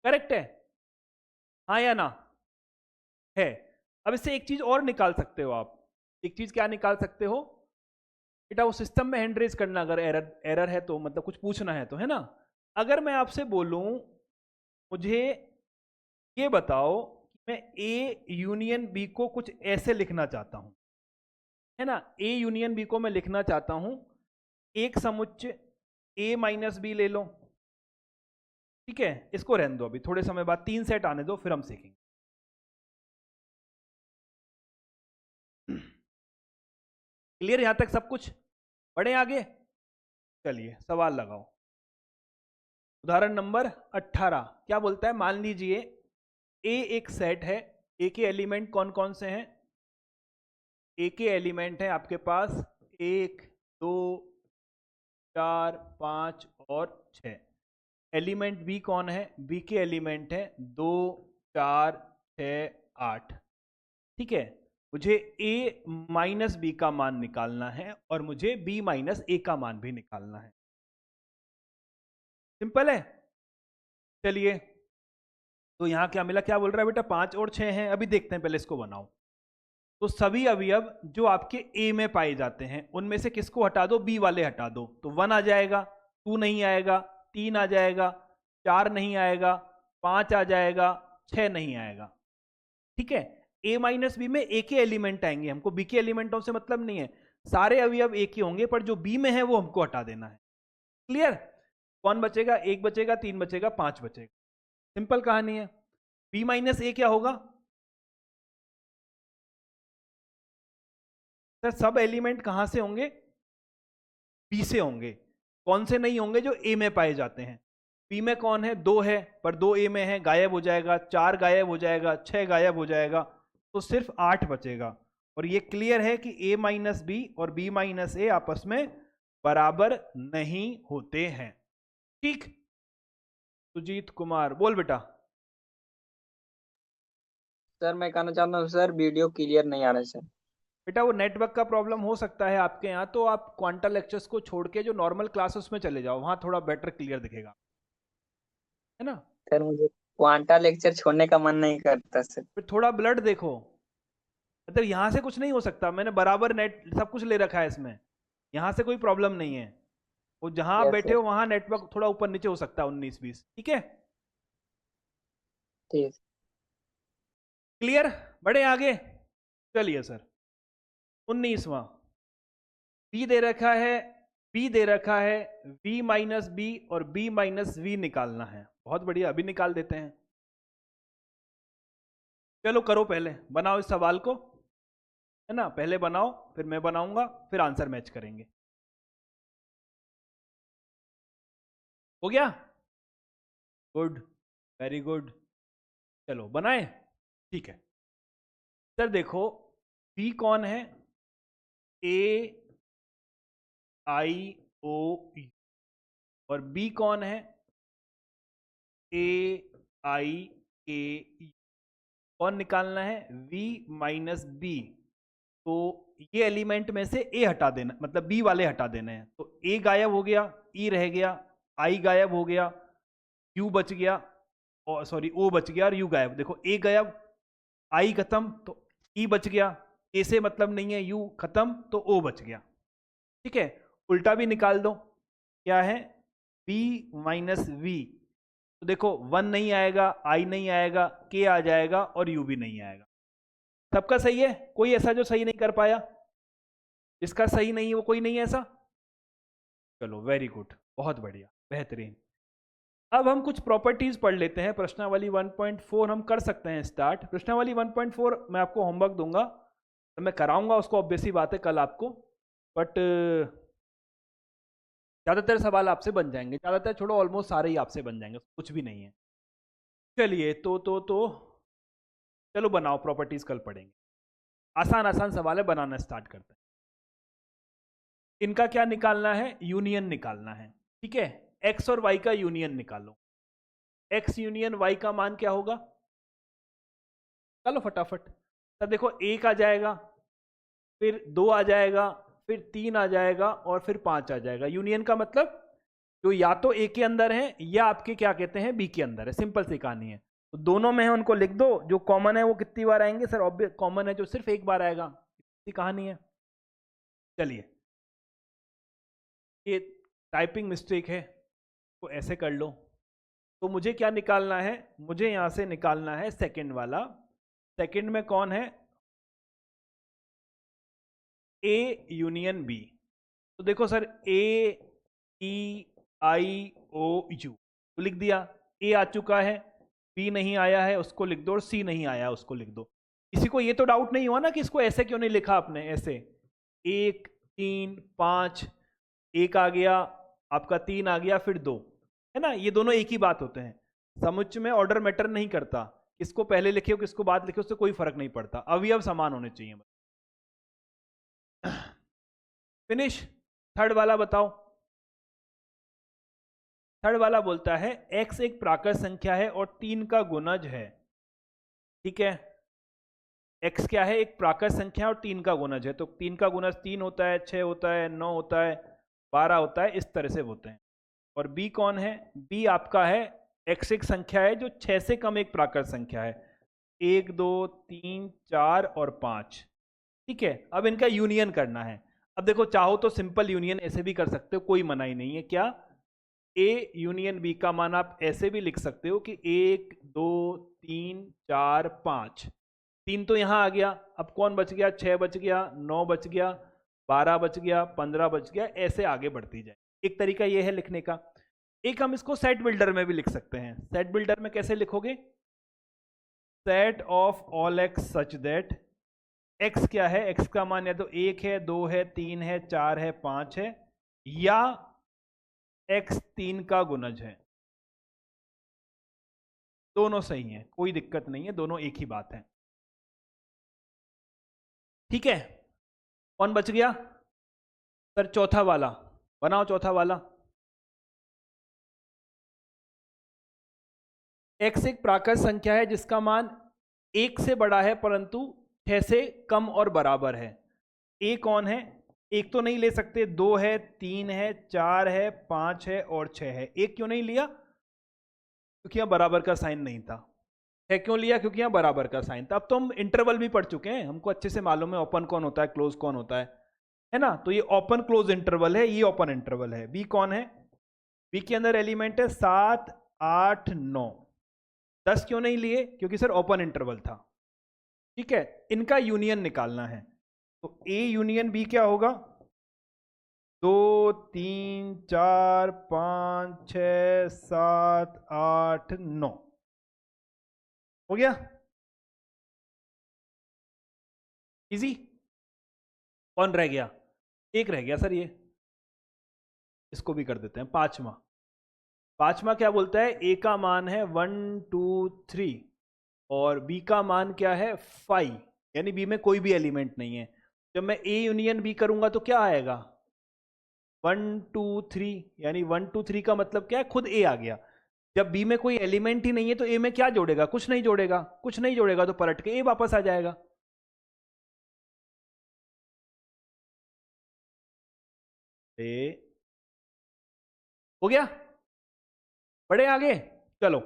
करेक्ट है? हाँ या ना? है। अब इससे एक चीज और निकाल सकते हो आप। एक चीज क्या निकाल सकते हो बेटा? वो सिस्टम में हैंड रेज करना, अगर एरर एरर है तो, मतलब कुछ पूछना है तो, है ना? अगर मैं आपसे बोलूं मुझे ये बताओ कि मैं ए यूनियन बी को कुछ ऐसे लिखना चाहता हूं, है ना? ए यूनियन बी को मैं लिखना चाहता हूं एक समुच्चय ए माइनस बी ले लो। ठीक है, इसको रहने दो, अभी थोड़े समय बाद 3 सेट आने दो, फिर हम सीखेंगे। क्लियर यहां तक सब कुछ? बढ़े आगे? चलिए सवाल लगाओ। उदाहरण नंबर 18 क्या बोलता है? मान लीजिए ए एक सेट है। ए के एलिमेंट कौन कौन से हैं? ए के एलिमेंट है आपके पास 1, 2, 4, 5 और 6। एलिमेंट बी कौन है? बी के एलिमेंट है 2, 4, 6, 8। ठीक है, मुझे a माइनस बी का मान निकालना है और मुझे b माइनस ए का मान भी निकालना है। सिंपल है। चलिए, तो यहां क्या मिला? क्या बोल रहा है बेटा? 5 और 6 हैं। अभी देखते हैं, पहले इसको बनाओ। तो सभी अवयव जो आपके a में पाए जाते हैं उनमें से किसको हटा दो? b वाले हटा दो। तो 1 आ जाएगा, 2 नहीं आएगा, 3 आ जाएगा, 4 नहीं आएगा, 5 आ जाएगा, 6 नहीं आएगा। ठीक है, a माइनस बी में a के एलिमेंट आएंगे, हमको b के एलिमेंटों से मतलब नहीं है। सारे अवयव a के होंगे, पर जो b में है वो हमको हटा देना है। क्लियर? कौन बचेगा? 1 बचेगा, 3 बचेगा, 5 बचेगा। सिंपल कहानी है। b माइनस ए क्या होगा? सर सब एलिमेंट कहां से होंगे? बी से होंगे। कौन से नहीं होंगे? जो ए में पाए जाते हैं। बी में कौन है? 2 है, पर 2 ए में है, गायब हो जाएगा। 4 गायब हो जाएगा, 6 गायब हो जाएगा, तो सिर्फ 8 बचेगा। और ये क्लियर है कि ए माइनस बी और बी माइनस ए आपस में बराबर नहीं होते हैं। ठीक? सुजीत कुमार बोल बेटा। सर मैं कहना चाहता हूँ सर, वीडियो क्लियर नहीं आ रहा है सर। बेटा वो नेटवर्क का प्रॉब्लम हो सकता है आपके यहाँ, तो आप क्वांटा लेक्चर्स को छोड़ के जो नॉर्मल क्लासेस में चले जाओ, वहां थोड़ा बेटर क्लियर दिखेगा, है ना? सर मुझे क्वांटा लेक्चर छोड़ने का मन नहीं करता सर। फिर थोड़ा ब्लड देखो। मतलब यहां से कुछ नहीं हो सकता, मैंने बराबर नेट सब कुछ ले रखा है इसमें, यहां से कोई प्रॉब्लम नहीं है। वो जहां आप यस बैठे सर। हो वहां नेटवर्क थोड़ा ऊपर नीचे हो सकता है, 19-20। ठीक है? ठीक। क्लियर? बढ़े आगे? चलिए सर, 19वां। बी दे रखा है, बी दे रखा है, v माइनस बी और b माइनस वी निकालना है। बहुत बढ़िया, अभी निकाल देते हैं। चलो करो, पहले बनाओ इस सवाल को, है ना? पहले बनाओ, फिर मैं बनाऊंगा, फिर आंसर मैच करेंगे। हो गया? Good, very good. चलो बनाए। ठीक है सर, देखो बी कौन है? ए आई ओ यू। और बी कौन है? ए आई के यू। कौन निकालना है? v माइनस बी तो ये एलिमेंट में से ए हटा देना, मतलब बी वाले हटा देने हैं। तो ए गायब हो गया, ई रह गया, आई गायब हो गया, यू बच गया, और सॉरी ओ बच गया और यू गायब। देखो ए गायब, आई खत्म, तो ई बच गया, ए से मतलब नहीं है, यू खत्म, तो ओ बच गया। ठीक है, उल्टा भी निकाल दो, क्या है, बी माइनस वी। तो देखो 1 नहीं आएगा, आई नहीं आएगा, के आ जाएगा और यू भी नहीं आएगा। सबका सही है? कोई ऐसा जो सही नहीं कर पाया? जिसका सही नहीं है वो कोई नहीं है ऐसा? चलो वेरी गुड, बहुत बढ़िया, बेहतरीन। अब हम कुछ प्रॉपर्टीज पढ़ लेते हैं। प्रश्नावली 1.4 हम कर सकते हैं स्टार्ट। प्रश्नावली 1.4 मैं आपको होमवर्क दूंगा, तो मैं कराऊंगा उसको, ऑब्वियसली बात है कल आपको, बट ज़्यादातर सवाल आपसे बन जाएंगे, ज़्यादातर छोड़ो, ऑलमोस्ट सारे ही आपसे बन जाएंगे, कुछ भी नहीं है। चलिए तो चलो बनाओ प्रॉपर्टीज, कल पढ़ेंगे। आसान आसान सवाल है, बनाना स्टार्ट करते हैं। इनका क्या निकालना है? यूनियन निकालना है। ठीक है, एक्स और वाई का यूनियन निकालो। एक्स यूनियन वाई का मान क्या होगा? चलो फटाफट। तब देखो 1 आ जाएगा, फिर 2 आ जाएगा, फिर 3 आ जाएगा और फिर 5 आ जाएगा। यूनियन का मतलब जो या तो ए के अंदर है या आपके क्या कहते हैं बी के अंदर है। सिंपल सी कहानी है। तो दोनों में है, उनको लिख दो। जो कॉमन है वो कितनी बार आएंगे? सर ऑब्वियस कॉमन है जो सिर्फ एक बार आएगा, इतनी कहानी है। चलिए, ये टाइपिंग मिस्टेक है, तो ऐसे कर लो। तो मुझे क्या निकालना है? मुझे यहां से निकालना है सेकंड वाला। सेकंड में कौन है? A union B. तो देखो sir, A E I O you तो लिख दिया। ए आ चुका है, बी नहीं आया है, उसको लिख दो, और सी नहीं आया उसको लिख दो। किसी को ये तो डाउट नहीं हुआ ना कि इसको ऐसे क्यों नहीं लिखा आपने? ऐसे 1 3 5, 1 आ गया आपका, 3 आ गया, फिर 2, है ना? ये दोनों एक ही बात होते हैं। समुच्चय में ऑर्डर मैटर नहीं करता, किसको पहले लिखे हो किसको बाद लिखे, उससे कोई फर्क नहीं पड़ता, अवयव समान होने चाहिए। फिनिश। थर्ड वाला बताओ। थर्ड वाला बोलता है x एक प्राकृत संख्या है और 3 का गुणज है। ठीक है, x क्या है? एक प्राकृत संख्या और 3 का गुणज है। तो 3 का गुणज 3 होता है, 6 होता है, 9 होता है, 12 होता है, इस तरह से होते हैं। और b कौन है? b आपका है x एक संख्या है जो 6 से कम एक प्राकृत संख्या है। 1 2 3 4 और 5। ठीक है, अब इनका यूनियन करना है। अब देखो, चाहो तो सिंपल यूनियन ऐसे भी कर सकते हो, कोई मनाही नहीं है। क्या? ए यूनियन बी का मान आप ऐसे भी लिख सकते हो कि 1 2 3 4 5। 3 तो यहां आ गया, अब कौन बच गया? 6 बच गया, 9 बच गया, 12 बच गया, 15 बच गया, ऐसे आगे बढ़ती जाए। एक तरीका यह है लिखने का। एक हम इसको सेट बिल्डर में भी लिख सकते हैं। सेट बिल्डर में कैसे लिखोगे? Set of all x such that x क्या है? एक्स का मान या तो 1 है, 2 है, 3 है, 4 है, 5 है, या x 3 का गुणज है। दोनों सही है, कोई दिक्कत नहीं है, दोनों एक ही बात है। ठीक है, कौन बच गया? सर चौथा वाला बनाओ। चौथा वाला, x एक प्राकृत संख्या है जिसका मान 1 से बड़ा है परंतु 6 से कम और बराबर है। a कौन है? एक तो नहीं ले सकते, 2 है, 3 है, 4 है, 5 है और 6 है। एक क्यों नहीं लिया? क्योंकि यहां बराबर का साइन नहीं था। है क्यों लिया? क्योंकि यहां बराबर का साइन था। अब तो हम इंटरवल भी पढ़ चुके हैं, हमको अच्छे से मालूम है ओपन कौन होता है, क्लोज कौन होता है ना? तो ये ओपन क्लोज इंटरवल है, ये ओपन इंटरवल है। बी कौन है? बी के अंदर एलिमेंट है 7 8 9। 10 क्यों नहीं लिए? क्योंकि सर ओपन इंटरवल था। ठीक है, इनका यूनियन निकालना है। तो ए यूनियन बी क्या होगा? 2 3 4 5 6 7 8 9 हो गया। इजी। कौन रह गया? एक रह गया सर, ये इसको भी कर देते हैं। पांचवा क्या बोलता है? ए का मान है 1 2 3 और बी का मान क्या है? 5, यानी बी में कोई भी एलिमेंट नहीं है। जब मैं ए यूनियन बी करूंगा तो क्या आएगा? 1 2 3, यानी 1 2 3 का मतलब क्या है? खुद ए आ गया। जब बी में कोई एलिमेंट ही नहीं है तो ए में क्या जोड़ेगा? कुछ नहीं जोड़ेगा। कुछ नहीं जोड़ेगा तो पलट के ए वापस आ जाएगा। ए हो गया, बढ़े आगे। चलो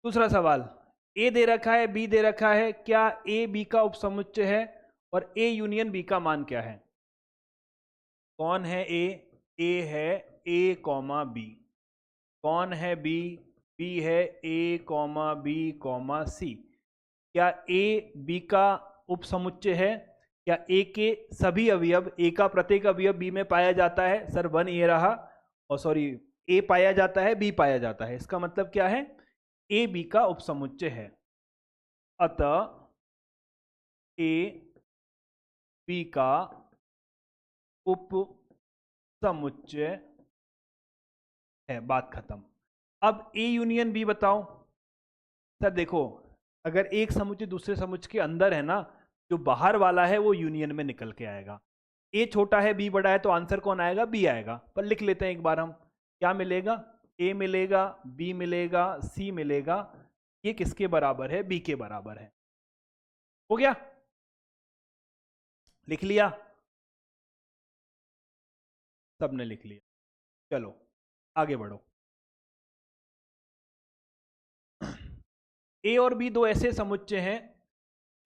दूसरा सवाल, ए दे रखा है, बी दे रखा है, क्या ए बी का उपसमुच्चय है और ए यूनियन बी का मान क्या है? कौन है ए? ए है ए कॉमा बी। कौन है बी? बी है ए कॉमा बी कॉमा सी। क्या ए बी का उपसमुच्चय है? क्या ए के सभी अवयव, ए का प्रत्येक अवयव बी में पाया जाता है? सर वन ये रहा, और सॉरी ए पाया जाता है, बी पाया जाता है। इसका मतलब क्या है? ए बी का उपसमुच्चय है। अतः ए बी का उपसमुच्चय है, बात खत्म। अब ए यूनियन बी बताओ। सर देखो, अगर एक समुच्चय दूसरे समुच्चय के अंदर है ना, जो बाहर वाला है वो यूनियन में निकल के आएगा। ए छोटा है बी बड़ा है, तो आंसर कौन आएगा? बी आएगा। पर लिख लेते हैं एक बार हम, क्या मिलेगा? ए मिलेगा, बी मिलेगा, सी मिलेगा। ये किसके बराबर है? बी के बराबर है। हो गया, लिख लिया, सबने लिख लिया। चलो आगे बढ़ो। ए और बी दो ऐसे समुच्चय हैं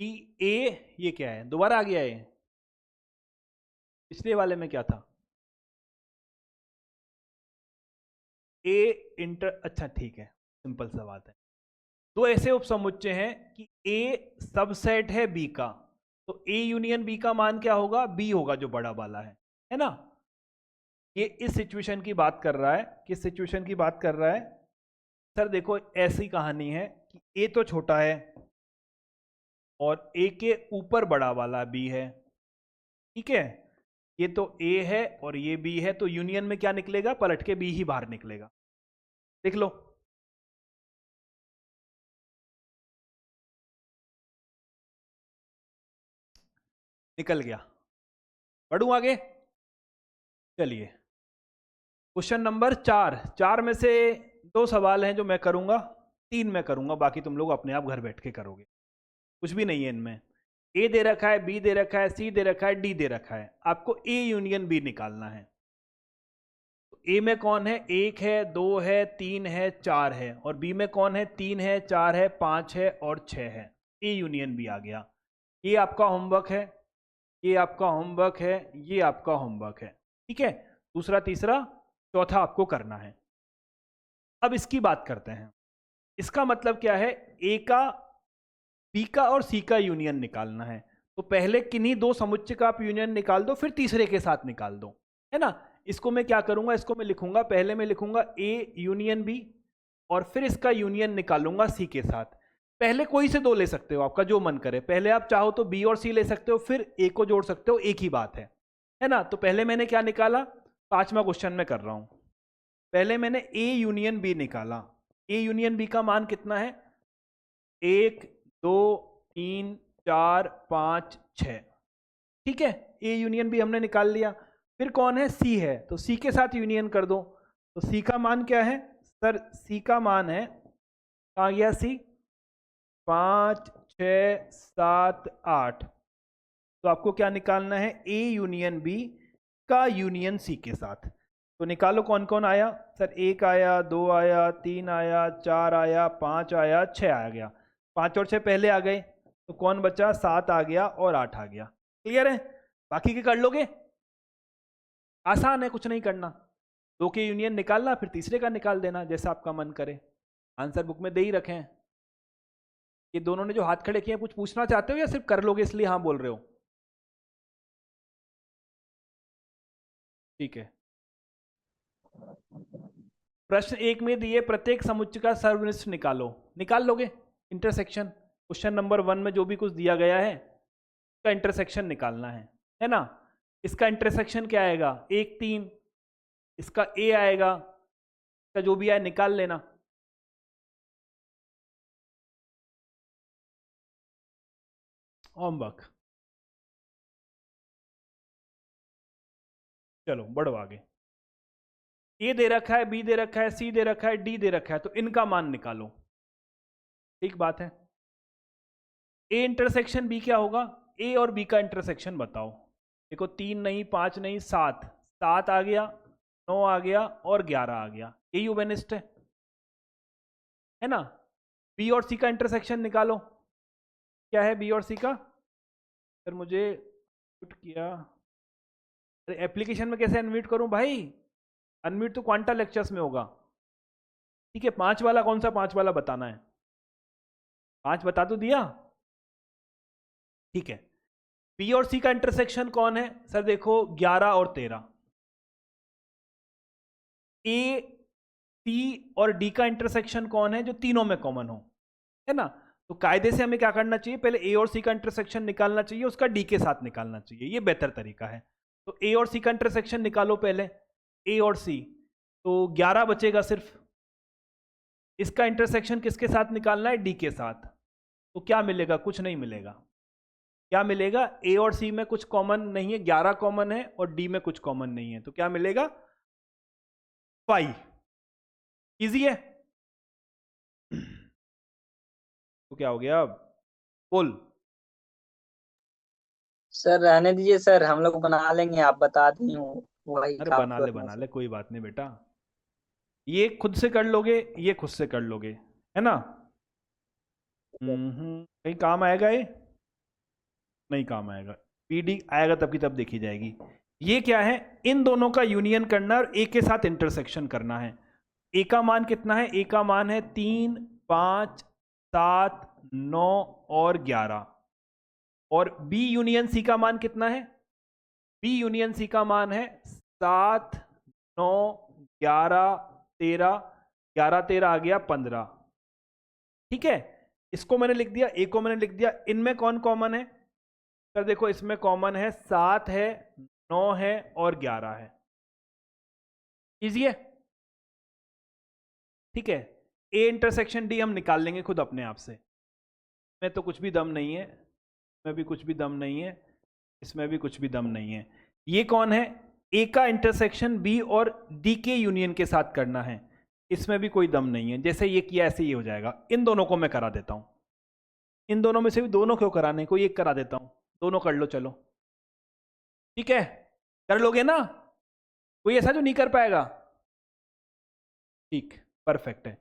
कि ए, ये क्या है? दोबारा आ गया है, पिछले वाले में क्या था? ए इंटर, अच्छा ठीक है, सिंपल सा बात है। दो ऐसे उपसमुच्चय हैं कि ए सबसेट है बी का, तो ए यूनियन बी का मान क्या होगा? बी होगा, जो बड़ा वाला है ना। ये इस सिचुएशन की बात कर रहा है। किस सिचुएशन की बात कर रहा है? सर देखो, ऐसी कहानी है कि ए तो छोटा है और ए के ऊपर बड़ा वाला बी है, ठीक है। ये तो ए है और ये बी है, तो यूनियन में क्या निकलेगा? पलट के बी ही बाहर निकलेगा। देख लो, निकल गया। बढ़ूं आगे, चलिए क्वेश्चन नंबर 4 में से 2 सवाल हैं जो मैं करूंगा, 3 मैं करूंगा, बाकी तुम लोग अपने आप घर बैठ के करोगे, कुछ भी नहीं है इनमें। ए दे रखा है, बी दे रखा है, सी दे रखा है, डी दे रखा है। आपको ए यूनियन बी निकालना है। तो ए में कौन है? 1 है, 2 है, 3 है, 4 है। और बी में कौन है? 3 है, 4 है, 5 है और 6 है। ए यूनियन बी आ गया। ये आपका होमवर्क है, ये आपका होमवर्क है, ये आपका होमवर्क है, ठीक है। दूसरा, तीसरा, चौथा आपको करना है। अब इसकी बात करते हैं। इसका मतलब क्या है? ए का, बी का और सी का यूनियन निकालना है। तो पहले किन्हीं 2 समुच्चय का आप यूनियन निकाल दो, फिर तीसरे के साथ निकाल दो, है ना। इसको मैं क्या करूंगा? इसको मैं लिखूंगा, पहले मैं लिखूंगा ए यूनियन बी, और फिर इसका यूनियन निकालूंगा सी के साथ। पहले कोई से 2 ले सकते हो, आपका जो मन करे। पहले आप चाहो तो बी और सी ले सकते हो, फिर ए को जोड़ सकते हो, एक ही बात है ना। तो पहले मैंने क्या निकाला? 5वां क्वेश्चन में कर रहा हूं। पहले मैंने ए यूनियन बी निकाला। ए यूनियन बी का मान कितना है? 1 2 3 4 5 6, ठीक है। ए यूनियन बी हमने निकाल लिया। फिर कौन है? सी है, तो सी के साथ यूनियन कर दो। तो सी का मान क्या है? सर सी का मान है, आ गया सी, 5 6 7 8। तो आपको क्या निकालना है? ए यूनियन बी का यूनियन सी के साथ। तो निकालो कौन कौन आया। सर 1 आया, 2 आया, 3 आया, 4 आया, 5 आया, 6 आ गया। 5 और 6 पहले आ गए, तो कौन बचा? 7 आ गया और 8 आ गया। क्लियर है? बाकी के कर लोगे, आसान है, कुछ नहीं करना। 2 के यूनियन निकालना, फिर तीसरे का निकाल देना, जैसा आपका मन करे। आंसर बुक में दे ही रखे हैं। ये दोनों ने जो हाथ खड़े किए, कुछ पूछना चाहते हो या सिर्फ कर लोगे इसलिए हाँ बोल रहे हो? ठीक है। प्रश्न 1 में दिए प्रत्येक समुच्चय का सर्वनिष्ठ निकालो। निकाल लोगे इंटरसेक्शन। क्वेश्चन नंबर 1 में जो भी कुछ दिया गया है उसका इंटरसेक्शन निकालना है ना। इसका इंटरसेक्शन क्या आएगा? 1 3, इसका ए आएगा, इसका जो भी आए निकाल लेना। होमवर्क। चलो बढ़ो आगे। ए दे रखा है, बी दे रखा है, सी दे रखा है, डी दे रखा है, तो इनका मान निकालो। ठीक बात है। ए इंटरसेक्शन बी क्या होगा? ए और बी का इंटरसेक्शन बताओ। देखो 3 नहीं, 5 नहीं, 7। 7 आ गया, 9 आ गया और 11 आ गया, ये यूवेनिस्ट है ना। बी और सी का इंटरसेक्शन निकालो, क्या है बी और सी का? फिर मुझे अनम्यूट किया, अरे एप्लीकेशन में कैसे अनम्यूट करूं भाई? अनम्यूट तो क्वांटा लेक्चर्स में होगा। ठीक है, 5 वाला कौन सा 5 वाला बताना है? 5 बता तो दिया। ठीक है, बी और सी का इंटरसेक्शन कौन है सर? देखो 11 और 13। ए, सी और डी का इंटरसेक्शन कौन है? जो तीनों में कॉमन हो, है ना। तो कायदे से हमें क्या करना चाहिए? पहले ए और सी का इंटरसेक्शन निकालना चाहिए, उसका डी के साथ निकालना चाहिए, ये बेहतर तरीका है। तो ए और सी का इंटरसेक्शन निकालो पहले, ए और सी, तो 11 बचेगा सिर्फ। इसका इंटरसेक्शन किसके साथ निकालना है? डी के साथ। तो क्या मिलेगा? कुछ नहीं मिलेगा। क्या मिलेगा? ए और सी में कुछ कॉमन नहीं है, 11 कॉमन है, और डी में कुछ कॉमन नहीं है, तो क्या मिलेगा? 5। इजी है। तो क्या हो गया अब? बोल। सर रहने दीजिए सर, हम लोग बना लेंगे, आप बता दी हूँ वही अरे काम बना ले करना बना सर। ले, कोई बात नहीं बेटा, ये खुद से कर लोगे, ये खुद से कर लोगे, है ना। कहीं काम आएगा ये? नहीं काम आएगा। पीडी आएगा तब की तब देखी जाएगी। ये क्या है? इन दोनों का यूनियन करना और ए के साथ इंटरसेक्शन करना है। ए का मान कितना है? ए का मान है 3, 5, 7, 9 और 11। और बी यूनियन सी का मान कितना है? बी यूनियन सी का मान है 7, 9, 11, 13। 11, 13 आ गया 15। ठीक है, इसको मैंने लिख दिया, ए को मैंने लिख दिया। इनमें कौन कॉमन है सर? देखो इसमें कॉमन है 7 है, 9 है और 11 है। इजी है। ठीक है, ए इंटरसेक्शन डी हम निकाल लेंगे खुद अपने आप से। इसमें तो कुछ भी दम नहीं है, इसमें भी कुछ भी दम नहीं है, इसमें भी कुछ भी दम नहीं है। ये कौन है? ए का इंटरसेक्शन बी और डी के यूनियन के साथ करना है, इसमें भी कोई दम नहीं है। जैसे ये किया ऐसे ये हो जाएगा। इन दोनों को मैं करा देता हूं, इन दोनों में से भी दोनों क्यों कराने, कोई एक करा देता हूं, दोनों कर लो चलो। ठीक है, कर लोगे ना? कोई ऐसा जो नहीं कर पाएगा? ठीक, परफेक्ट है।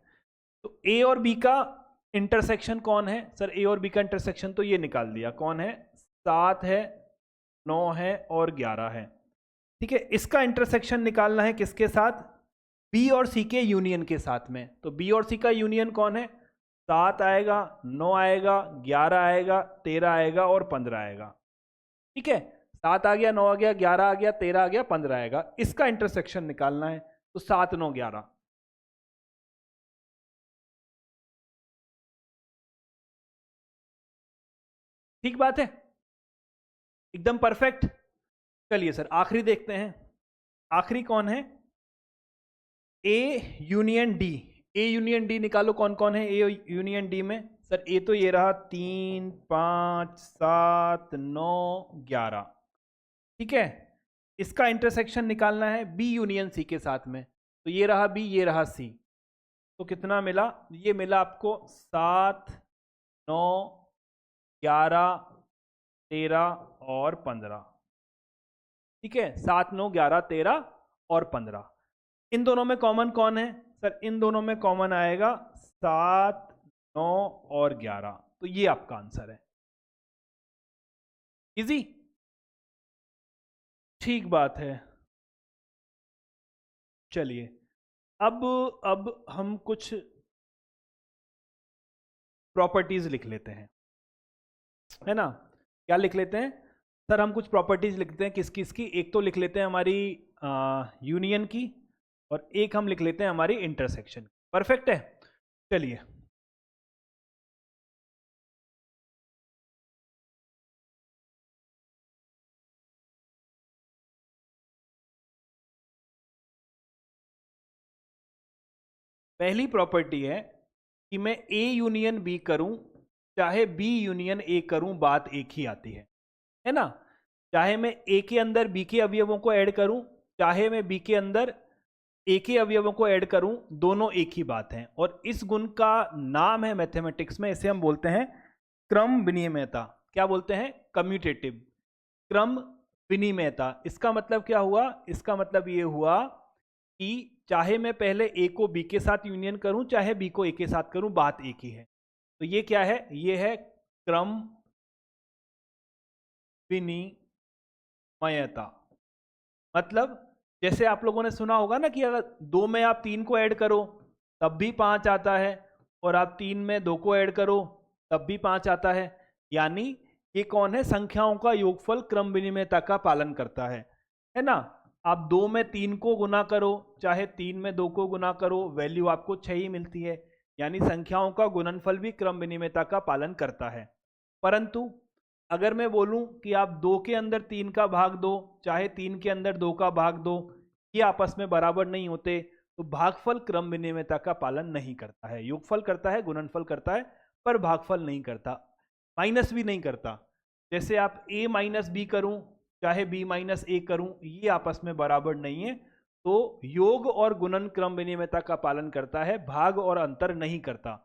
तो ए और बी का इंटरसेक्शन कौन है सर? ए और बी का इंटरसेक्शन तो ये निकाल दिया, कौन है? 7 है, 9 है और 11 है। ठीक है, इसका इंटरसेक्शन निकालना है किसके साथ? बी और सी के यूनियन के साथ में। तो बी और सी का यूनियन कौन है? 7 आएगा, 9 आएगा, 11 आएगा, 13 आएगा और 15 आएगा। ठीक है, 7 आ गया, 9 आ गया, 11 आ गया, 13 आ गया, 15 आएगा। इसका इंटरसेक्शन निकालना है, तो 7, 9, 11। ठीक बात है, एकदम परफेक्ट। चलिए सर आखिरी देखते हैं। आखिरी कौन है? A union D. A union D निकालो, कौन कौन है ए यूनियन डी में? सर ए तो ये रहा 3, 5, 7, 9, 11। ठीक है, इसका इंटरसेक्शन निकालना है बी यूनियन सी के साथ में। तो ये रहा बी, ये रहा सी, तो कितना मिला? ये मिला आपको 7, 9, 11, 13 और 15। ठीक है, 7, 9, 11, 13 और 15। इन दोनों में कॉमन कौन है सर? इन दोनों में कॉमन आएगा 7, 9 और 11। तो ये आपका आंसर है। इजी, ठीक बात है। चलिए अब हम कुछ प्रॉपर्टीज लिख लेते हैं, है ना। क्या लिख लेते हैं सर? हम कुछ प्रॉपर्टीज लिखते हैं, किस किस की? एक तो लिख लेते हैं हमारी यूनियन की, और एक हम लिख लेते हैं हमारी इंटरसेक्शन। परफेक्ट है। चलिए पहली प्रॉपर्टी है कि मैं ए यूनियन बी करूं चाहे बी यूनियन ए करूं, बात एक ही आती है ना। चाहे मैं ए के अंदर बी के अवयवों को ऐड करूं, चाहे मैं बी के अंदर ए के अवयवों को ऐड करूं, दोनों एक ही बात है। और इस गुण का नाम है मैथमेटिक्स में, इसे हम बोलते हैं क्रम विनिमयता। क्या बोलते हैं? कम्यूटेटिव, क्रम विनिमयता। इसका मतलब क्या हुआ? इसका मतलब ये हुआ कि चाहे मैं पहले ए को बी के साथ यूनियन करूं, चाहे बी को ए के साथ करूं, बात एक ही है। तो ये क्या है? ये है क्रम विनिमयता। मतलब जैसे आप लोगों ने सुना होगा ना कि अगर 2 में आप 3 को ऐड करो तब भी 5 आता है, और आप 3 में 2 को ऐड करो तब भी 5 आता है। यानी ये कौन है? संख्याओं का योगफल क्रम विनिमयता का पालन करता है ना। आप 2 में 3 को गुना करो, चाहे 3 में 2 को गुना करो, वैल्यू आपको 6 ही मिलती है। यानी संख्याओं का गुणनफल भी क्रम विनिमयता का पालन करता है। परंतु अगर मैं बोलूं कि आप 2 के अंदर 3 का भाग दो, चाहे 3 के अंदर 2 का भाग दो, ये आपस में बराबर नहीं होते, तो भागफल क्रम विनिमयता का पालन नहीं करता है। योगफल करता है, गुणनफल करता है, पर भागफल नहीं करता, माइनस भी नहीं करता। जैसे आप a माइनस बी करूं, चाहे b माइनस ए करूं, ये आपस में बराबर नहीं है। तो योग और गुणन क्रम विनिमयता का पालन करता है, भाग और अंतर नहीं करता।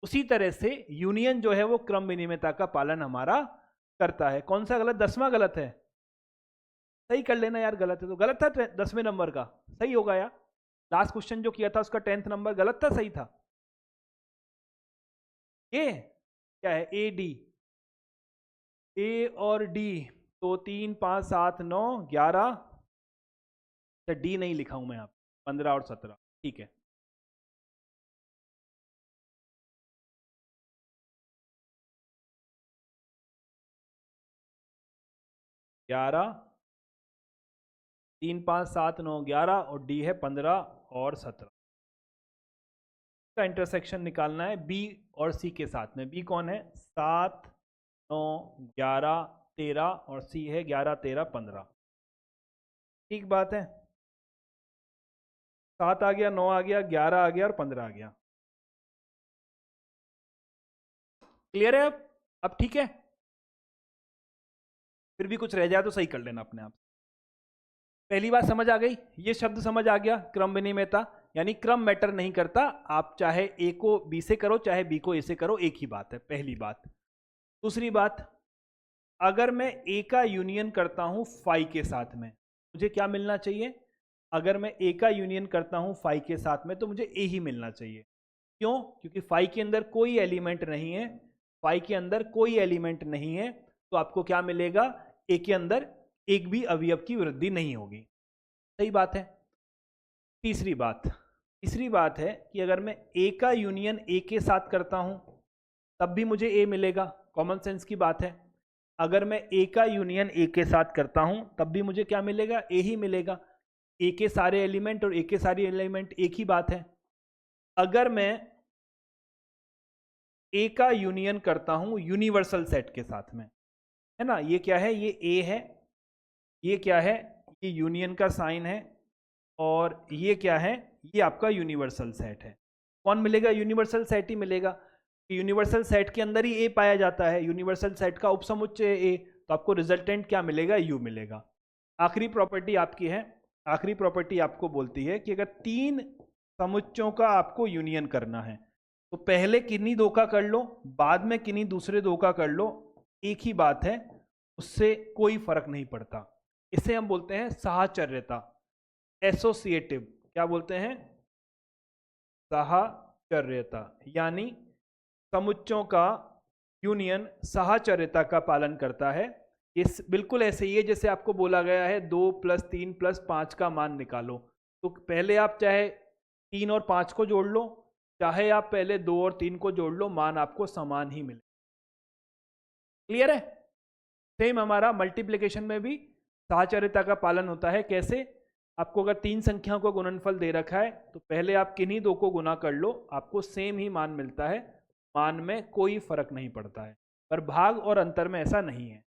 उसी तरह से यूनियन जो है वो क्रम विनिमयता का पालन हमारा करता है। कौन सा गलत? 10वां गलत है, सही कर लेना यार। गलत है तो गलत था, 10वें नंबर का सही होगा यार। लास्ट क्वेश्चन जो किया था उसका 10th नंबर गलत था, सही था। ये क्या है? ए डी, ए और डी, तो 3 5 7 9 11, डी नहीं लिखा हूं मैं यहाँ, 15 और 17, ठीक है। ग्यारह, 3 5 7 9 11, और डी है 15 और 17 का इंटरसेक्शन निकालना है बी और सी के साथ में। बी कौन है? 7 9 11 13, और सी है 11 13 15। ठीक बात है। 7 आ गया, 9 आ गया, 11 आ गया और 15 आ गया। क्लियर है अब ठीक है। फिर भी कुछ रह जाए तो सही कर लेना अपने आप। पहली बात समझ आ गई, ये शब्द समझ आ गया, क्रम विनिमयता। यानी क्रम मैटर नहीं करता, आप चाहे ए को बी से करो, चाहे बी को ए से करो, एक ही बात है, पहली बात। दूसरी बात, अगर मैं ए का यूनियन करता हूं फाई के साथ में, मुझे क्या मिलना चाहिए? अगर मैं ए का यूनियन करता हूं फाई के साथ में, तो मुझे ए ही मिलना चाहिए। क्यों? क्योंकि फाई के अंदर कोई एलिमेंट नहीं है, फाई के अंदर कोई एलिमेंट नहीं है, तो आपको क्या मिलेगा? ए के अंदर एक भी अवयव की वृद्धि नहीं होगी। सही बात है। तीसरी बात है कि अगर मैं ए का यूनियन ए के साथ करता हूं तब भी मुझे ए मिलेगा, कॉमन सेंस की बात है। अगर मैं ए का यूनियन ए के साथ करता हूं तब भी मुझे क्या मिलेगा? ए ही मिलेगा। ए के सारे एलिमेंट और ए के सारे एलिमेंट एक ही बात है। अगर मैं ए का यूनियन करता हूं यूनिवर्सल सेट के साथ में, है ना, ये क्या है? ये ए है, ये क्या है? ये यूनियन का साइन है, और ये क्या है? ये आपका यूनिवर्सल सेट है। कौन मिलेगा? यूनिवर्सल सेट ही मिलेगा। यूनिवर्सल सेट के अंदर ही ए पाया जाता है, यूनिवर्सल सेट का उपसमुच्चय ए, तो आपको रिजल्टेंट क्या मिलेगा? यू मिलेगा। आखिरी प्रॉपर्टी आपकी है, आखिरी प्रॉपर्टी आपको बोलती है कि अगर 3 समुच्चयों का आपको यूनियन करना है तो पहले किन्हीं 2 का कर लो, बाद में किन्हीं दूसरे 2 का कर लो, एक ही बात है, उससे कोई फर्क नहीं पड़ता। इसे हम बोलते हैं साहचर्यता, एसोसिएटिव। क्या बोलते हैं? साहचर्यता। यानी समुच्चयों का यूनियन साहचर्यता का पालन करता है। इस बिल्कुल ऐसे ही है जैसे आपको बोला गया है 2 + 3 + 5 का मान निकालो, तो पहले आप चाहे 3 और 5 को जोड़ लो, चाहे आप पहले 2 और 3 को जोड़ लो, मान आपको समान ही मिले। क्लियर है? सेम हमारा मल्टीप्लिकेशन में भी साहचर्यता का पालन होता है। कैसे? आपको अगर 3 संख्याओं का गुणनफल दे रखा है तो पहले आप किन्हीं 2 को गुना कर लो, आपको सेम ही मान मिलता है, मान में कोई फर्क नहीं पड़ता है। पर भाग और अंतर में ऐसा नहीं है।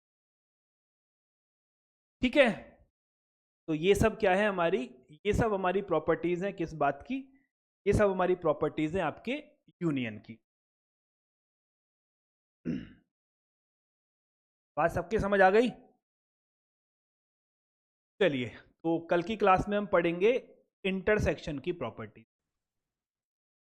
ठीक है, तो ये सब क्या है हमारी? ये सब हमारी प्रॉपर्टीज हैं किस बात की? ये सब हमारी प्रॉपर्टीज हैं आपके यूनियन की। बात सबके समझ आ गई? चलिए, तो कल की क्लास में हम पढ़ेंगे इंटरसेक्शन की प्रॉपर्टी।